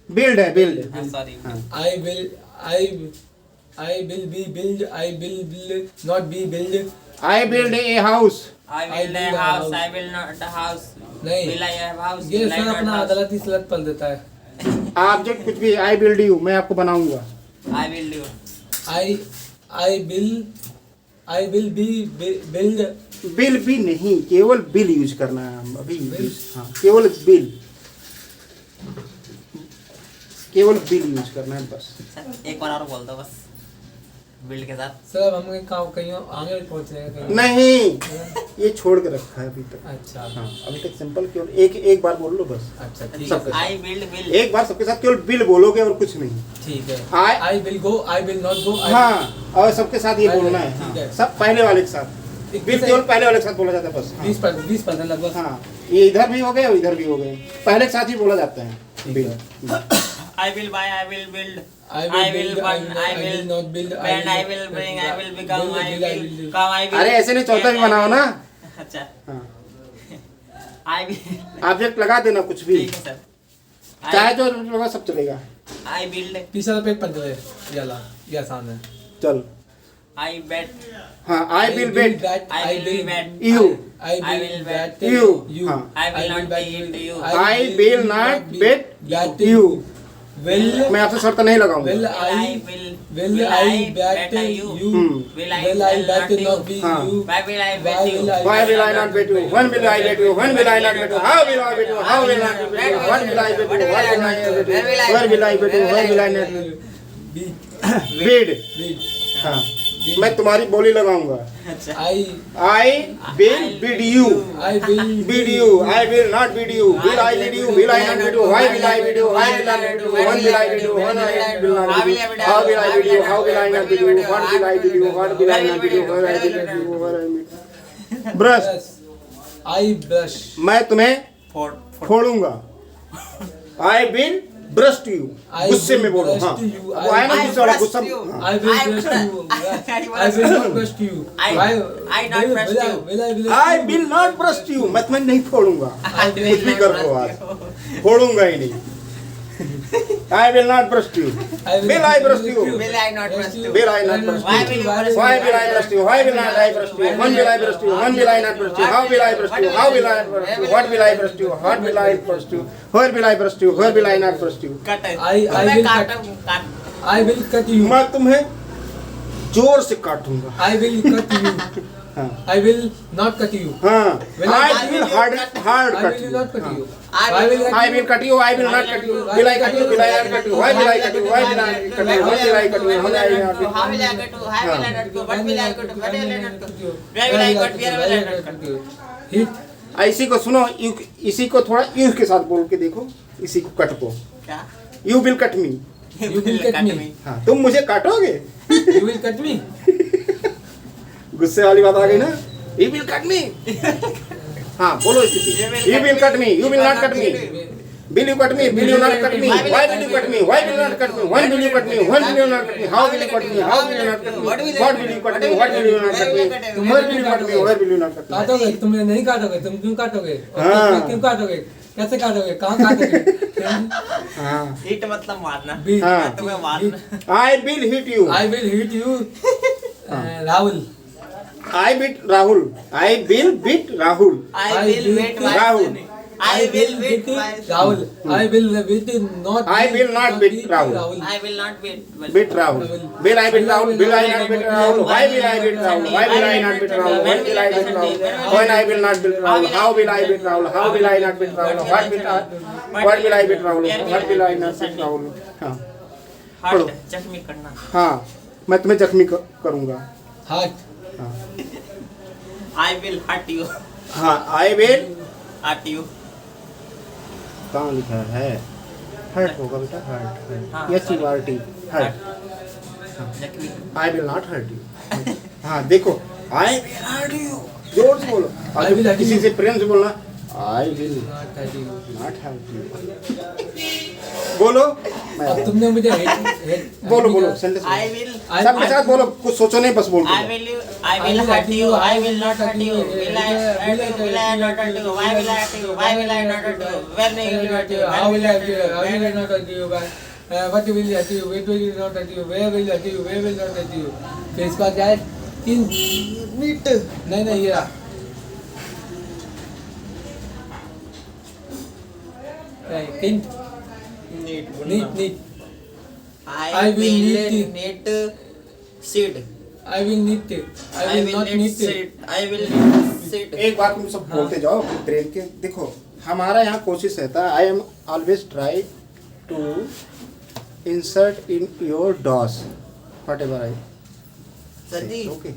बिल्ड है, बिल्ड। हाँ sorry. I will be build. I will not be build. I build a house. I will a house. I will not a house. नहीं। Will I have house? ये Will I सर not अपना house? गलती सलत पल देता है। ऑब्जेक्ट कुछ भी, आई बिल्ड यू, मैं आपको बनाऊंगा। I will do. I will be build. Bill भी नहीं, केवल बिल यूज करना है हम अभी। हाँ केवल बिल, केवल बिल यूज करना है बस। एक बार और बोल दो बस। Build के साथ। सर अब हम कहीं आगे पहुंच रहे हैं कहीं। नहीं, ये छोड़ के रखा है अभी तक। अच्छा। हाँ अभी तक सिंपल केवल एक बार बोल लो बस। अच्छा ठीक सब है। I build will. एक बार सबके साथ केवल बिल बोलोगे और कुछ नहीं। ठीक है। I will go. I will not go. हाँ और सबके साथ ये बोलना है। ठीक है। हाँ, सब पहले वाले के साथ। बिल केवल पहले वाले के साथ बोला जाता है बस। हाँ। 20% लगभग। हाँ ये इधर भी हो गए और इधर भी हो गए, पहले के साथ ही बोला जाता है bill. I will buy. I will build. I I will will build, burn. I I will will not build, I bend. I will will bring. I will become. build, I build, I will will. come. I will. अरे ऐसे नहीं, चौथा भी बनाओ ना। अच्छा। हाँ I will. ऑब्जेक्ट लगा देना कुछ भी, ठीक है सर। चाहे जो लगा सब चलेगा। I build. तीसरा पेज पंच है ये वाला, ये आसान है। चल I bet. हाँ I will bet I will bet. You, I I will will bet bet you. you. हाँ। I will not bet you. I will not bet you. Will मैं आपसे शर्त नहीं लगाऊंगा। will I I will. I bet you. Will I bet not not be हाँ। you. Why will I bet you? Why will I not bet you? When will I bet you? When will I not bet you? How will I bet you? How will I not bet you? What will I bet you? What will I not bet you? Where will I bet you? Where will I not bet you? Bid. Bid. हाँ मैं तुम्हारी बोली लगाऊंगा। अच्छा। I will bid you. I will Bid you. I will not bid you. Will I bid you? Will I not bid you? Why will I bid you? Why will I not bid you? When will I bid you? When I will not bid you? How will I bid you? How will I not bid you? What will I bid you? What will I not bid you? Where I will not bid you? Where I will. Brush. I brush. मैं तुम्हें Four. फोड़ूंगा। I will brush to you. I गुस्से will में बोलो। brush हाँ to you. वो आया ना I गुस्से वाला, brush गुस्सा। to you. हाँ। I will brush to you. I will not brush to you. I not brush to you. I will not brush to you. मैं तुम्हें नहीं फोड़ूंगा। I will कुछ भी not कर brush लो to आज, you. फोड़ूंगा ही नहीं। I will not brush to you. Will I brush to you? Will I not brush to you? Will I not brush to Why you? will you brush Why will I brush to you? Why will not I brush to you? When will I brush to you? When will I not brush to you? How will I brush to you? How will I brush to you? What will I brush to you? What will I brush to you? Where will I brush to you? Where will I not brush to you? Cut it. I मैं will काटा cut. हूँ, काट। I will cut you. मैं तुम्हें जोर से काटूंगा। I will cut you. हाँ I will not cut you. हाँ Will I I- will hard I cut will you. not cut you. I I will cut you. I will not cut you. Will I cut you? Will I not cut you? Why will I cut you? Why will I cut you? Why will I cut you? How will I not cut you? How will I cut you? How will I not cut you? What will I cut you? What will I not cut you? Where will I cut? Where will I not cut you? Hit. इसी को सुनो, इसी को थोड़ा यू के साथ बोल के देखो, इसी को कट को। क्या? You will cut me. You will cut me. हाँ तुम मुझे काटोगे। You will cut me. गुस्से वाली बात आ गई ना। यू विल कट मी। हाँ बोलो इसी पे। You will cut me. You will not cut me. Will you cut me? Will you not cut me? Why will you cut me? Why will you not cut me? When will you cut me? When will you not cut me? How will you cut me? How will you not cut me? What will you cut me? What will you not cut me? Where will you cut me? Where will you not cut me? काटोगे, तुम नहीं काटोगे, तुम क्यों काटोगे? हाँ। क्यों काटोगे? कैसे काटोगे? कहाँ काटोगे? हाँ हिट मतलब मारना। Beat. हाँ। तुम्हें मारना। I will hit you I will hit you, Rahul. I beat Rahul I will beat Rahul I will wait my Rahul. I will wait my Rahul. I will beat not. I will not beat Rahul. I will not wait. Beat Rahul will I beat Rahul will I not beat Rahul why will I beat Rahul why will I not beat Rahul when will I beat Rahul when I will not beat Rahul how will I beat Rahul how will I not beat Rahul what will I beat Rahul what will I not beat Rahul हाँ हार्ट जख्मी करना। हाँ मैं तुम्हें जख्मी करूंगा Heart. हाँ I will hurt you. हाँ आई विल Hurt you. कहाँ लिखा है हर्ट होगा बेटा हाँ, हर्ट यस यू आर टी हर्ट जख्मी। I will not hurt you हाँ देखो आई विल हर्ट यू जोर से बोलो I will hurt किसी you. से प्रेम से बोलना I will Not hurt you. Not hurt you बोलो अब तुमने मुझे hit बोलो बोलो सेंटेंस I will सबके साथ बोलो कुछ सोचो नहीं बस बोल I will hurt you. I will not hurt you. Will I hurt you? Will I not hurt you? Why will I hurt you? Why will I not hurt you? When will I hurt you? How will I hurt you? How will I not hurt you? What will hurt you? Where will you not hurt you? Where will hurt you? Where will not hurt you? फिर इसका क्या है? तीन नीट नहीं ये रहा need need I will need seed. I will need I will not need seed. I will need seed. एक बात तुम सब बोलते जाओ ब्रेन के देखो हमारा यहाँ कोशिश रहता है I am always try to insert in your dose whatever I Sir ji. Okay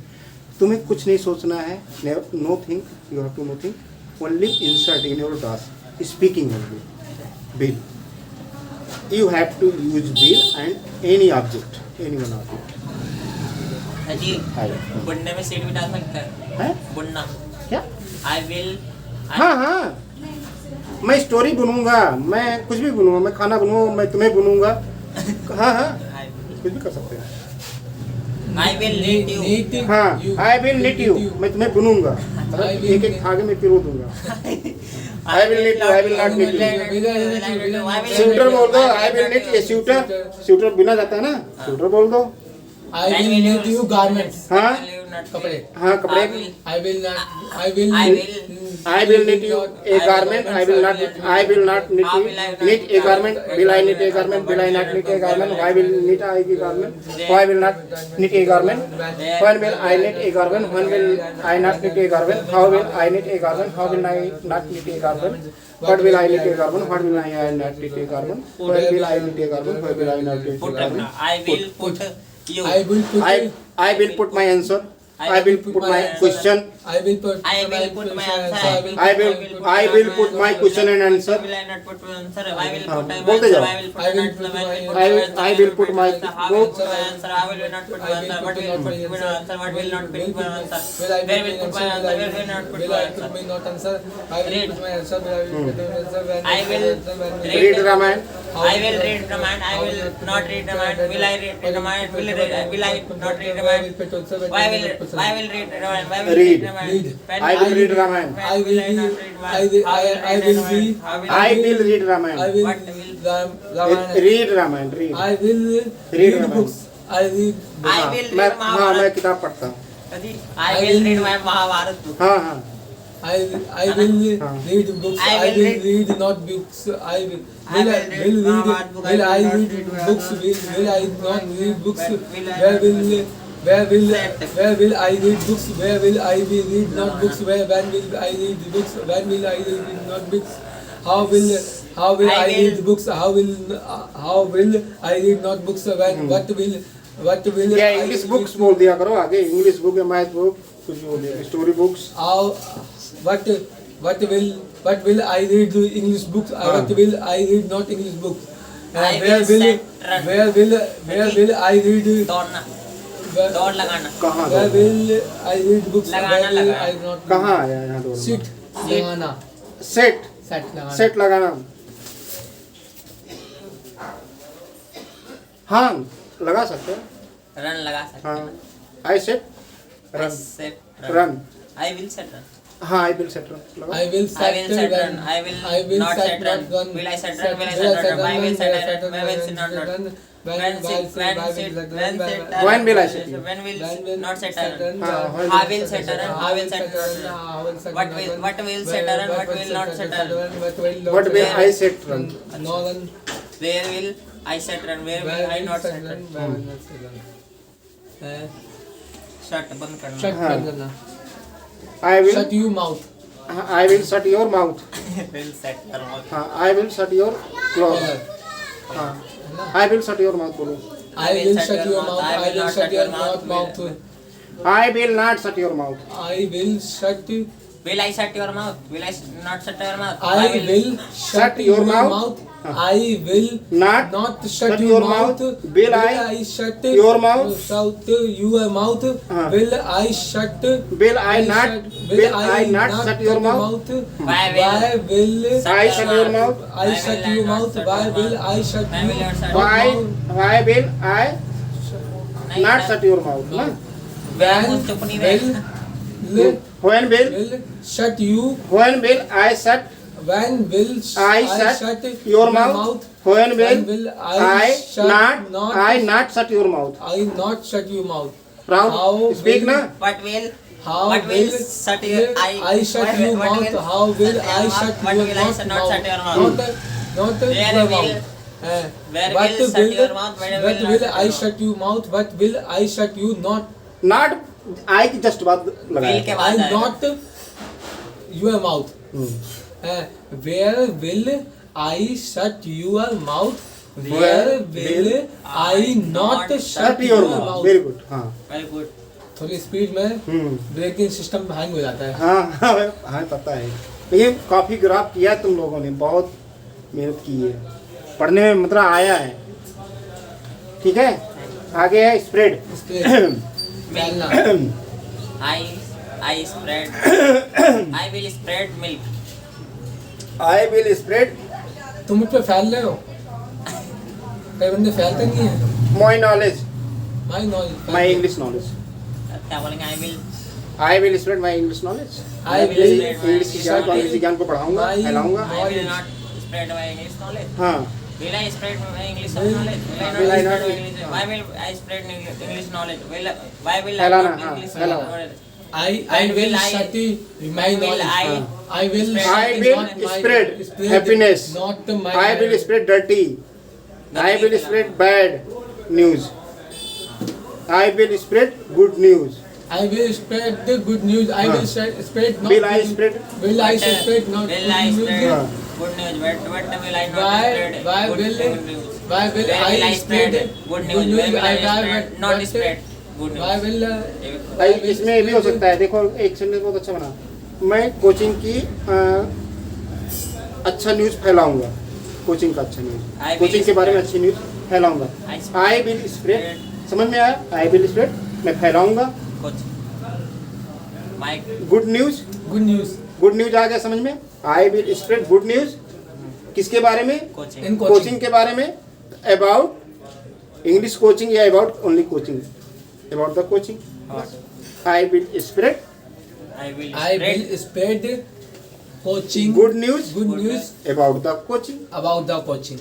तुम्हें कुछ नहीं सोचना है no think you have to no think only insert in your dose speaking only will you have to use bill and any object any one object Sir ji. है बुनने में seed भी डाल सकता है। हैं? बुनना। क्या I will. हाँ हाँ मैं स्टोरी बुनूंगा मैं कुछ भी बुनूंगा मैं खाना बुनूंगा मैं तुम्हें बुनूंगा हाँ हाँ कुछ भी कर सकते हैं I will need you. हाँ आई विल नीट यू मैं तुम्हें बुनूंगा एक एक धागे में पिरो दूंगा I will knit you I will not knit you sweater बोल दो आई विल नीट ये स्यूटर स्यूटर बिना जाता है ना स्यूटर बोल दो I will need you garments. हाँ कपड़े. हाँ कपड़े I will not. I will. I will knit you a garment. I will not knit you knit a garment. Will I knit a garment? Will I not knit a garment? Why will knit I a garment? Why will not knit a garment? When will I knit a garment? When will I not knit a garment? How will I knit a garment? How will I not knit a garment? What will I knit a garment? What will I not knit a garment? Where will I knit a garment? Where will I not knit a Put garment? I will put you. I will put. I will put my answer. I will put my question. I will put. I will put my answer. I will put my question and answer. Will I not put my answer? I will हाँ, put my बोलते answer. जाओ। I will put my answer. I will put my How will put my answer? I will not put my answer. What will put my answer? What will not put my answer? Where will put my answer? Where will not put Will my I put answer? my not answer? I will put my answer. Will I put my answer? When I will read Ramayana. I will read Ramayana. I will not read Ramayana. Will I read Ramayana? Will I not read Ramayana? Why will read Ramayana? Why will Read. Ramayana? When I will read Ramayana. I will be. I will be. I will read I Ramayana. will. What will Ramayana. Read Ramayana. Read. I will Read read Ramayana. books. I read. I will मैं read हाँ मैं Mahabharat. किताब पढ़ता हूँ I will read my Mahabharat book. हाँ हाँ I will read books. I I will will read not books. I will. I will read Mahabharat book. Will I read books? Will I not read books? Will I Where will I read books? Where will I be read not books? When will I read books? When will I read not books? How will I read books? How will I read not books? When what will या I इंग्लिश read? बुक्स बोल दिया करो आगे इंग्लिश बुक या मैथ बुक कुछ भी बोल दिया story books How what will I read English books? What will I read not English books? I Where will will set run. where will I read? दौड़ना Where दौड़ लगाना कहाँ will I read books? लगाना, Where will लगाना। I not? कहाँ आया यहाँ दो Sit लगाना. सेट Set लगाना. सेट लगाना हाँ लगा सकते हैं रन लगा सकते हाँ हैं I set I run set run I will set run हाँ आई विल सेट रन लगाओ। I will I will set run. run. I will not set run. Will I set run? Will I set run? Why will set run? Why will set not run? When sit, when sit, when set run. When will I set you? When will not set run? हाँ, How will set run? How will set run? What will set run? What will not set run? What will I set run? No run. Where will I set run? Where will I not set run? Where will not set run? Shut बंद करना. Shut हाँ. करना. I will Shut you mouth. I will shut your mouth. Will set your mouth. हाँ I will shut your close. हाँ I will shut your mouth बोलो। I will shut your mouth. I will shut your mouth. I will not shut your mouth. I will shut. Will I shut your mouth? Will I not shut your mouth? I will shut your mouth. I will Not shut your mouth. Will I shut your mouth? Shut your mouth. Will I shut? Will I not shut your mouth? Why Why will I shut your mouth? I shut your mouth? Why will I shut Why will you? I shut Why will I not shut your mouth? ना? When चुप नहीं रहेगा. When will shut you? when will I shut When will I shut your mouth? When will I not shut your mouth? I not shut your mouth. Proud How speak will- ना? What will How What will will shut your I shut what your will- what mouth? will How will shut I your shut mouth? What your will I mouth? not shut your mouth? Not Where your will- mouth. where What will shut your mouth? Where what will will not I shut shut your mouth? What will I shut you? Not Not I की just बात will के लगाया। बाद I आएगा. not your mouth. Where will I shut your mouth? Where will I not shut Shut your mouth. Very good. हाँ Very good. थोड़ी स्पीड में ब्रेकिंग सिस्टम हैंग हो जाता है. हाँ हाँ पता है। लेकिन काफी ग्राफ किया है तुम लोगों ने, बहुत मेहनत की है, पढ़ने में मतलब आया है। ठीक है, आगे है स्प्रेड। फैलना. I spread. I will spread milk. I will spread तुम मुझ पे फैल रहे हो. कई बंदे फैलते नहीं है. My knowledge, my knowledge. My English knowledge. क्या बोलेंगे? आई will spread my English knowledge. I will English की ज्ञान को अंग्रेजी ज्ञान को बढ़ाऊंगा, फैलाऊंगा। I will not spread my English knowledge. हाँ Will I spread my English Will- knowledge? will I not- Why will I spread English knowledge? Why will I फैलाना, not हाँ, English फैलाओ। knowledge? I And will will I- shut my will knowledge. I I will spread- shut I will not my- spread happiness. Not my. I will spread dirty. I will spread bad news. I will spread good news. I will spread the good news. I will spread not. Will I good- spread? Will I spread not Will I good spread news? हाँ। good news? What will I not Why- spread? why good will- news? Why will Where will I spread good news? Where will I spread not what- spread good news? Why will भाई इसमें ये भी हो सकता है। देखो एक सेंटेंस बहुत अच्छा बना, मैं कोचिंग की अच्छा न्यूज़ फैलाऊंगा। कोचिंग का अच्छा I न्यूज़, will कोचिंग के बारे में अच्छी न्यूज़ फैलाऊंगा। I आई विल स्प्रेड, समझ में आया? आई विल स्प्रेड, मैं फैलाऊंगा Coach. Mike. Good news. good news good news आ गया समझ में? I will spread good news किसके बारे में? Coaching. in coaching coaching? के बारे में, अबाउट इंग्लिश कोचिंग या about only coaching? About the coaching. I will spread I will I will spread coaching. Good news Good news about the coaching. about the coaching.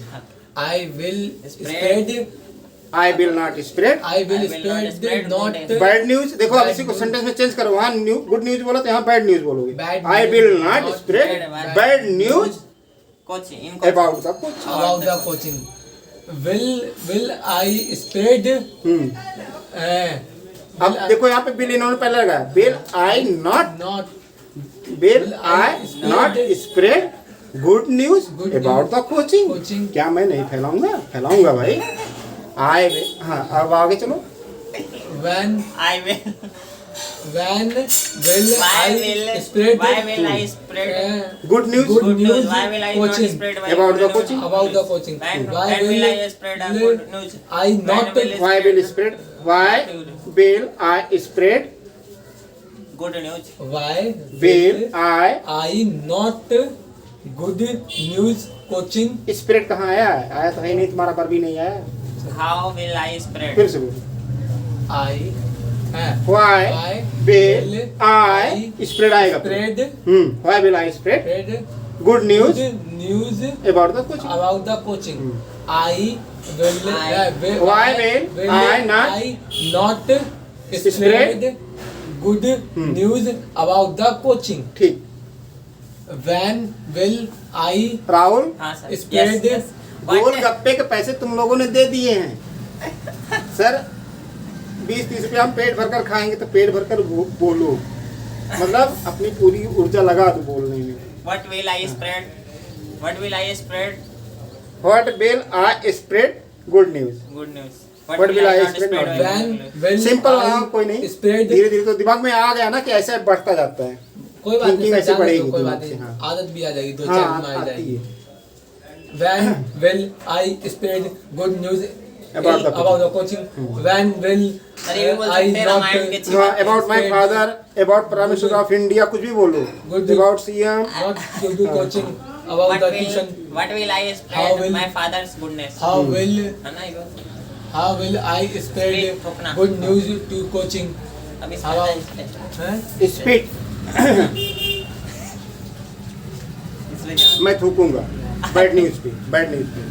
I will Spread. spread. I will not spread I will I will not spread spread not. good news. Bad news. देखो अब Bad इसी को news. सेंटेंस में चेंज करो, वहाँ गुड न्यूज बोला तो यहाँ बैड न्यूज बोलोगे। Bad I news, will not not spread bad, bad news Coaching. In coaching. About the coach. About the coaching. Will I spread? अब देखो यहाँ पे बिल इन्होंने पहले लगाया, bill I not, Not. Bill Will I I spread not spread good news Good about the coaching. Coaching. क्या मैं नहीं फैलाऊंगा? फैलाऊंगा भाई। आई हाँ अब आगे चलो। When I will. will Why I will spread? Why will I spread good news Good good news? news. Why will I Coaching. not spread About the good news? coaching? About the coaching. When Why will I spread a good news? I not When will why will spread, why will I spread, good news? why will I I not good news coaching? Spread कहाँ आया है? आया तो है नहीं, तुम्हारा पर भी नहीं आया। How will I spread? फिर से बोलो। I why will I spread आएगा spread why will I spread spread good news news about the coaching about the coaching. I will Why will I not spread good news about the coaching? ठीक When will I राहुल हाँ सर spread गोल गप्पे के पैसे तुम लोगों ने दे दिए हैं सर 20-30 रुपया हम पेट भरकर खाएंगे तो पेट भरकर बोलो मतलब अपनी पूरी ऊर्जा लगा दो बोलने में What will I spread? What will I spread? What will I spread good news Good news. What will I not spread? when will simple I कोई नहीं spread धीरे धीरे तो दिमाग में आ गया ना कि ऐसे बढ़ता जाता है कोई बात thinking नहीं ऐसे सर, जाने दो, बढ़ेगी कोई दिमाग बात से, नहीं हाँ। आदत भी आ जाएगी दो हाँ चार दिन आ आती जाएगी है When will I spread good news About the coaching? When will अरे ये भी बोल I सकते हैं, रामायण के not about my father about prime minister of India कुछ भी बोलो Good. About CM not do coaching about the tuition? What will I How spread? will- My father's goodness. How will है ना ये how will I spread Speed, ठोकना। good news to coaching? अभी How इसका about- इसलिए हैं? स्पीड जाओ। मैं थूकूंगा बैड न्यूज पे बैड न्यूज पे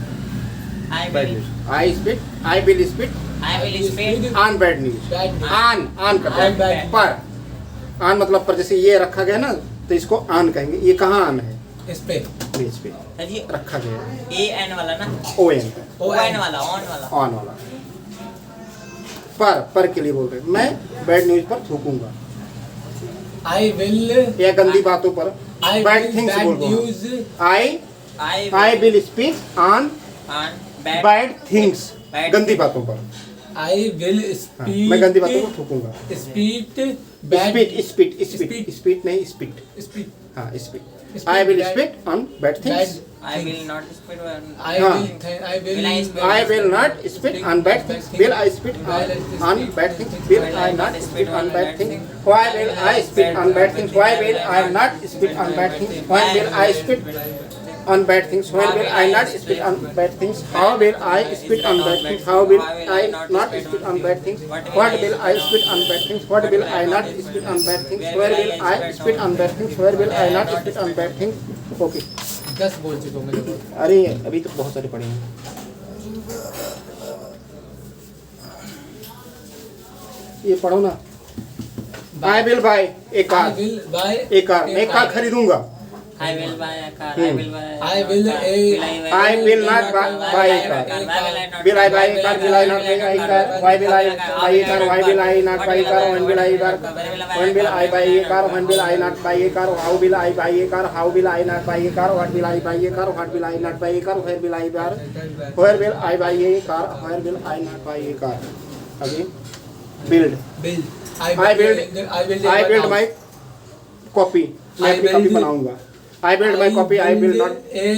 I bad will news I speed I will speed I will spread on bad news Bad news. On करते On bad हैं पर ऑन मतलब पर जैसे ये रखा गया ना तो इसको ऑन कहेंगे ये कहाँ ऑन है इस पे पेज पे सर जी रखा गया है A N वाला ना ओ एन पे On वाला on वाला ऑन वाला पर के लिए बोल रहे हैं। मैं बैड न्यूज पर थूकूंगा I will या गंदी बातों पर I bad will things bad बोल रहा हूँ news I will speak on on bad bad things Bad गंदी बातों पर I will हाँ, speak मैं गंदी बातों को थूकूंगा speak bad speed speed speed Speed. Speed नहीं स्पीड speak हाँ speed Speed I will bad- speak on bad things bad I will things. not spread I हाँ। will I Will I speak- I will not speak on bad things. Will I speak on bad things? Will I not speak on bad things? Why will I speak on bad things? Why will I not speak on bad things? Why will I speak on bad things? Why will I not speak on bad things? How will I speak on bad things? How will I not speak on bad things? What will I speak on bad things? What will I not speak on bad things? Where will I speak on bad things? Where will I not speak on bad things? Okay. 10 बोल चुका हूँ मेरे को अरे अभी तो बहुत सारे पढ़े हैं ये पढ़ो ना आई will buy A I car will buy एक कार मैं एक car खरीदूंगा I will buy a car I will buy I will I will not buy a car. Will I buy a car? Will I not buy a car? Why will I buy a car? Why will I not buy a car? When will I buy? When will I buy a car? When will I not buy a car? How will I buy a car? How will I not buy a car? What will I buy a car? What will I not buy a car? Where will I buy? Where will I buy a car? Where will I not buy a car? Again, build. build I build my copy. मैं अपनी कॉपी बनाऊंगा. I build my copy. I will not. a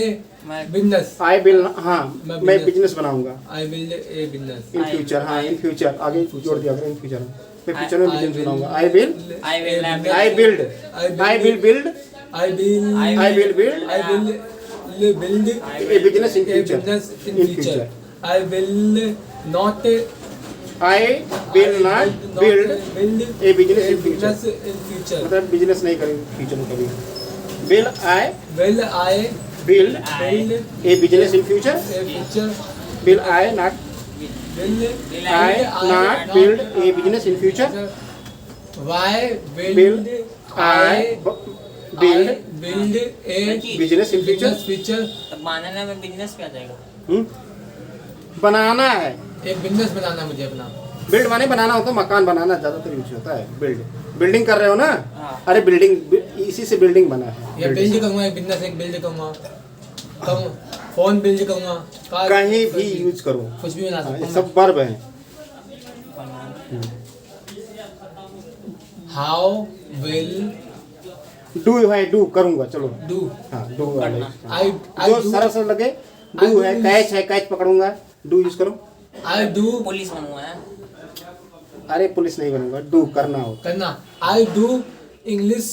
business I will हाँ मैं मैं business- बिजनेस बनाऊंगा. I build a business in future हाँ इन फ्यूचर आगे जोड़ दिया करें इन फ्यूचर मैं फ्यूचर में I बिजनेस will- बनाऊंगा I will I will I build I will build I will I will build I will build A business in a future business in future. I will not I will not build build A business a in future business in future. मतलब बिजनेस नहीं करेंगे फ्यूचर में कभी will I Will I build build A business in future a future? Will I not Will I not build a business in future Why Will will I build build a business in future business future? तब बनाने में बिजनेस पे आ जाएगा बनाना है एक बिजनेस बनाना मुझे अपना. बिल्ड माने बनाना होता है मकान बनाना ज्यादातर यूज होता है बिल्ड बिल्डिंग कर रहे हो ना हाँ। अरे बिल्डिंग इसी से बिल्डिंग बना है या बिल्ड करूँगा एक बिजनेस एक बिल्ड करूँगा. कम फोन बिल्ड करूँगा. कार कहीं भी यूज करो कुछ भी बना हाँ, सकता ये हूँ. सब वर्ब हैं How will डू है डू करूंगा चलो do? हाँ डू वाले हाँ। I जो do सरल सरल लगे I डू है do कैच है कैच पकड़ूंगा डू यूज करो I do पुलिस बनूंगा है अरे पुलिस नहीं बनूंगा डू करना हो करना. I do English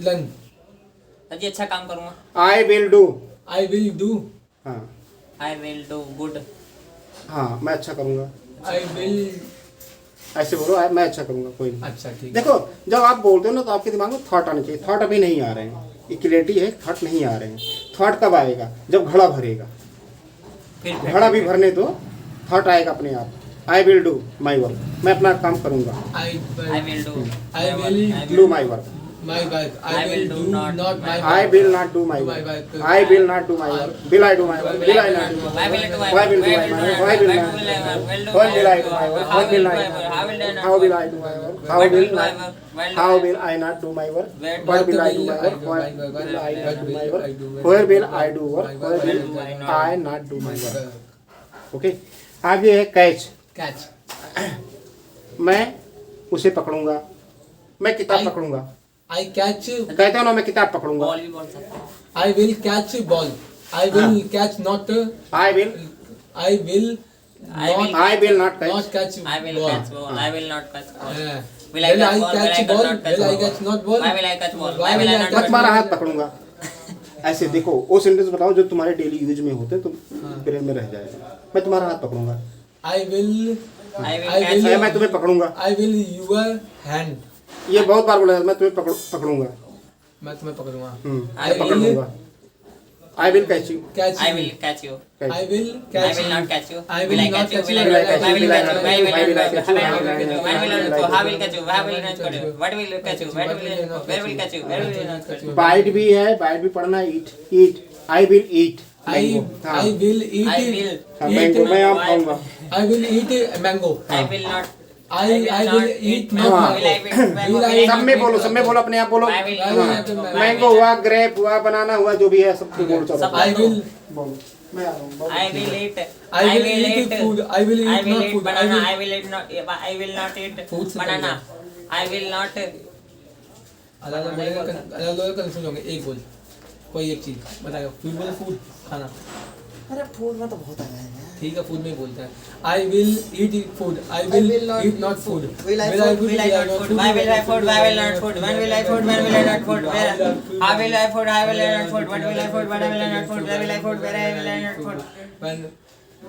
learn. Sir ji अच्छा काम करूंगा I will do I will do. I will do good हाँ मैं अच्छा करूंगा I will ऐसे बोलो मैं अच्छा करूंगा, कोई नहीं। अच्छा ठीक है। देखो जब आप बोलते हो ना तो आपके दिमाग में थॉट आने चाहिए, थॉट अभी नहीं आ रहे हैं, इक्वलिटी है, थॉट नहीं आ रहे हैं। थॉट कब आएगा? जब घड़ा भरेगा, फिर घड़ा भी भरने दो, थॉट आएगा अपने आप। आई विल डू माई वर्क, मैं अपना काम करूंगा। I will do. I will do my work, my work. I will do not my work. I will not do my work. I will not do my work. Will I do my work? Will I not do my Why will work? I do my Why work? will do my work? Why will not? When will I do my work? When will I? How will I do my work? How will I? How will I not do my work? What will I do my work? When will I not do my work? Where will I do work? Where will I not do my work? Okay. आगे है कैच। Catch. मैं उसे पकड़ूंगा, मैं किताब पकड़ूंगा। I catch. कहते हो ना मैं किताब पकड़ूंगा। बॉल भी बोल सकते हैं। I will catch ball. I will catch not. I will I will not. I will not catch. Not catch I will ball. catch ball. I will not catch ball. Yeah. Will I catch ball? catch Will I ball? not catch Will I ball? catch not ball? Why will I catch ball? Why Why will I will I not मैं catch तुम्हारा ball? हाथ पकड़ूंगा। ऐसे देखो वो सेंटेंस बताओ जो तुम्हारे डेली यूज में होते हैं, तुम ब्रेन में रह जाएगा। मैं तुम्हारा हाथ पकड़ूंगा, I will. I will I catch will- मैं तुम्हें पकड़ूंगा। I will your hand. ये बहुत बार बोला है, मैं तुम्हें पकड़ूंगा। मैं तुम्हें पकड़ूंगा. I मैं पकड़ will- लूंगा। I will catch you. Catch. I you. will catch you. I will I catch. will not catch you. I will I not catch you? catch Will I you. not catch you? Will I not Why will I catch you? not catch you? Will I not Why will I not catch you? Why will I not catch you? How will catch you? How will I not catch you? What will you catch you? Where will I not where will catch you? Where will I not catch you? Bite भी है, बाइट भी पढ़ना। Eat, I will eat I will eat. I will. Mango, मैं आम खाऊंगा। I will eat mango. I will not. I will eat not हाँ। Will I mango. will mango? Will I- Will I सब not में will बोलो, सब में बोलो, अपने आप बोलो। I will I not. will not. Mango हुआ, ग्रेप हुआ, बनाना हुआ, जो भी है सब बोलो। चलो सब- I will. बोलो। मैं आ रहा हूँ, बोलो। I will eat. I will eat food. I will I eat will not eat food. banana. I will eat not. I will not eat Food से banana. I will not. अलग अलग कंफ्यूज होंगे। एक बोल कोई एक चीज बताओ। फूड बोलो, फूड खाना। अरे फूड में तो बहुत आया है। ठीक है, फूड में बोलता है। I will eat food. I will eat not food. Will I Will I not food? Why will I food? Why will I not food? When will I food? When will I not food? Where? How will I food? How will I not food? What will I food? What will I not food? Where will I food? Where will I not food? When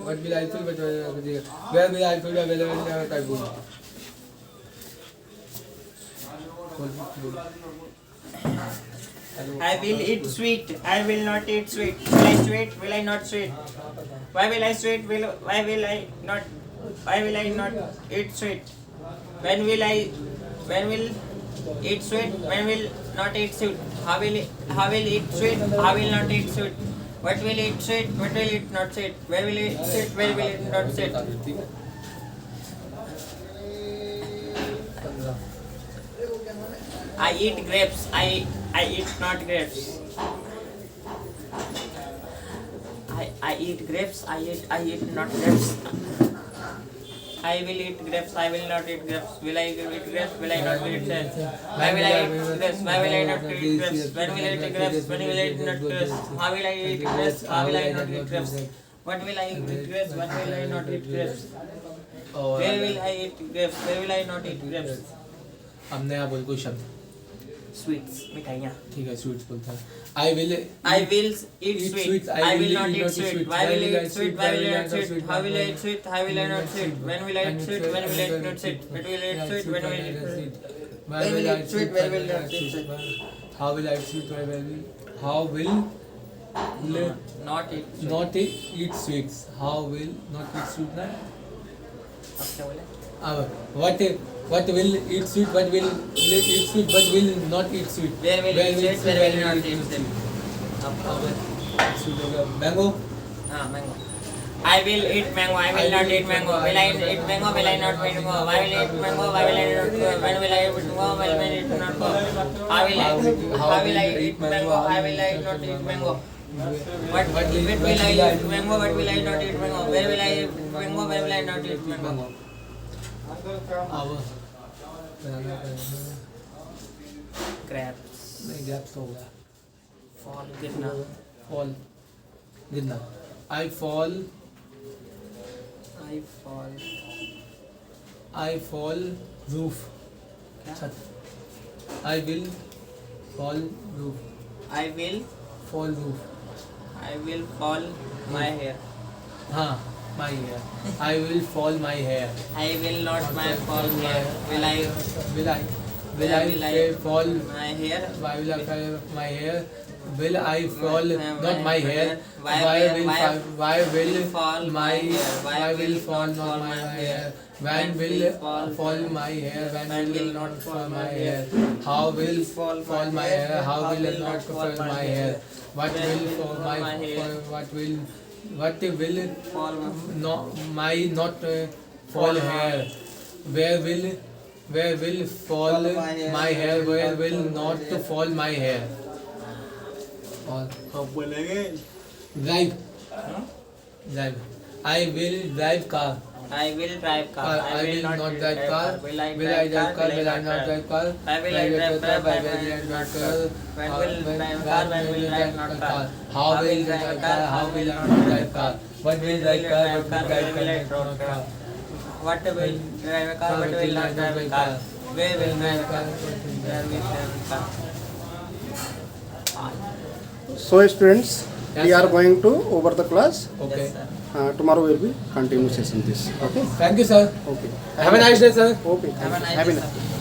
what will I food? What will I food? Where will I food? Where will I not food? I will eat sweet. I will not eat sweet. Will I sweet? Will I not sweet? Why will I sweet? Why will I not? Why will I not eat sweet? When will eat sweet? When will not eat sweet? How will eat sweet? How will not eat sweet? What will eat sweet? What will eat not sweet? Where will eat sweet? Where will it not sweet? I eat grapes. I eat not grapes. I eat grapes. I eat not grapes. I will eat grapes. I will not eat grapes. Will I eat grapes? Will I not eat grapes? Why will I eat grapes? Why will I not eat grapes? When will I eat grapes? When will I eat not grapes? How will I eat grapes? How will I not eat grapes? What will I eat grapes? What will I not eat grapes? Where will I eat grapes? Where will I not eat grapes? अब नया बोल कोई शब्द। Sweets, मिठाइयाँ. ठीक है, स्वीट्स बोलता है। I will eat sweet. I will not eat sweet. Why will I eat sweet? Why will I not sweet? How will I eat sweet? How will I not sweet? When will I eat sweet? When will I not sweet? When will I eat sweet? When will I eat sweet? Where will I eat sweet? Where will I eat sweet? How will I eat sweet? How will Not eat sweet. not eat sweets? How will not eat sweet? ना? अब क्या बोले? What will eat sweet? What will eat sweet? What will not eat sweet? Where will eat sweet? Where will not eat sweet? अब Mango. हाँ mango. I will eat mango. I will not eat mango. Will I eat mango? Will I not eat mango? Why will I eat mango? Why will I not? When will I eat mango? When will I eat not mango? How will I eat mango? How will I not eat mango? What will I eat mango? What will I not eat mango? Where will I eat mango? Where will I not eat mango? Crabs. नहीं, grapes हो गया। Fall. गिरना. Fall. गिरना। I fall. I fall. I fall. Roof. छत। I will fall roof. I will. Fall roof. I will fall my hair. हाँ, my hair. I will fall my hair. I will not my fall hair. Will I Will I will I fall my hair? Why will I fall my hair? Will I fall not my hair? Why will fall my my hair? why will fall not my hair? When will fall my hair? When will not fall my hair? How will fall my hair? How will not fall my hair? What will fall my what will Fall not my not fall hair? Where will fall my hair? Where will not fall my hair? Drive. Drive. I will drive car. I will drive car. I will not drive car. Will I Will I drive car? Will I not drive car? Why will I drive car? Why will I not car? When will drive car? When will drive not car? How will drive car? How will I not drive car? What will drive car? What will drive car? Not car. What will drive a car? What will not drive a car? Where will drive a car? Where will drive a car? So students, we Yes, are sir. going to over the class. Okay. Yes, sir. Tomorrow will be continue session this. Okay. Thank you, sir. Okay. Have a nice day, sir. Okay. Have a nice Have a day, nice sir.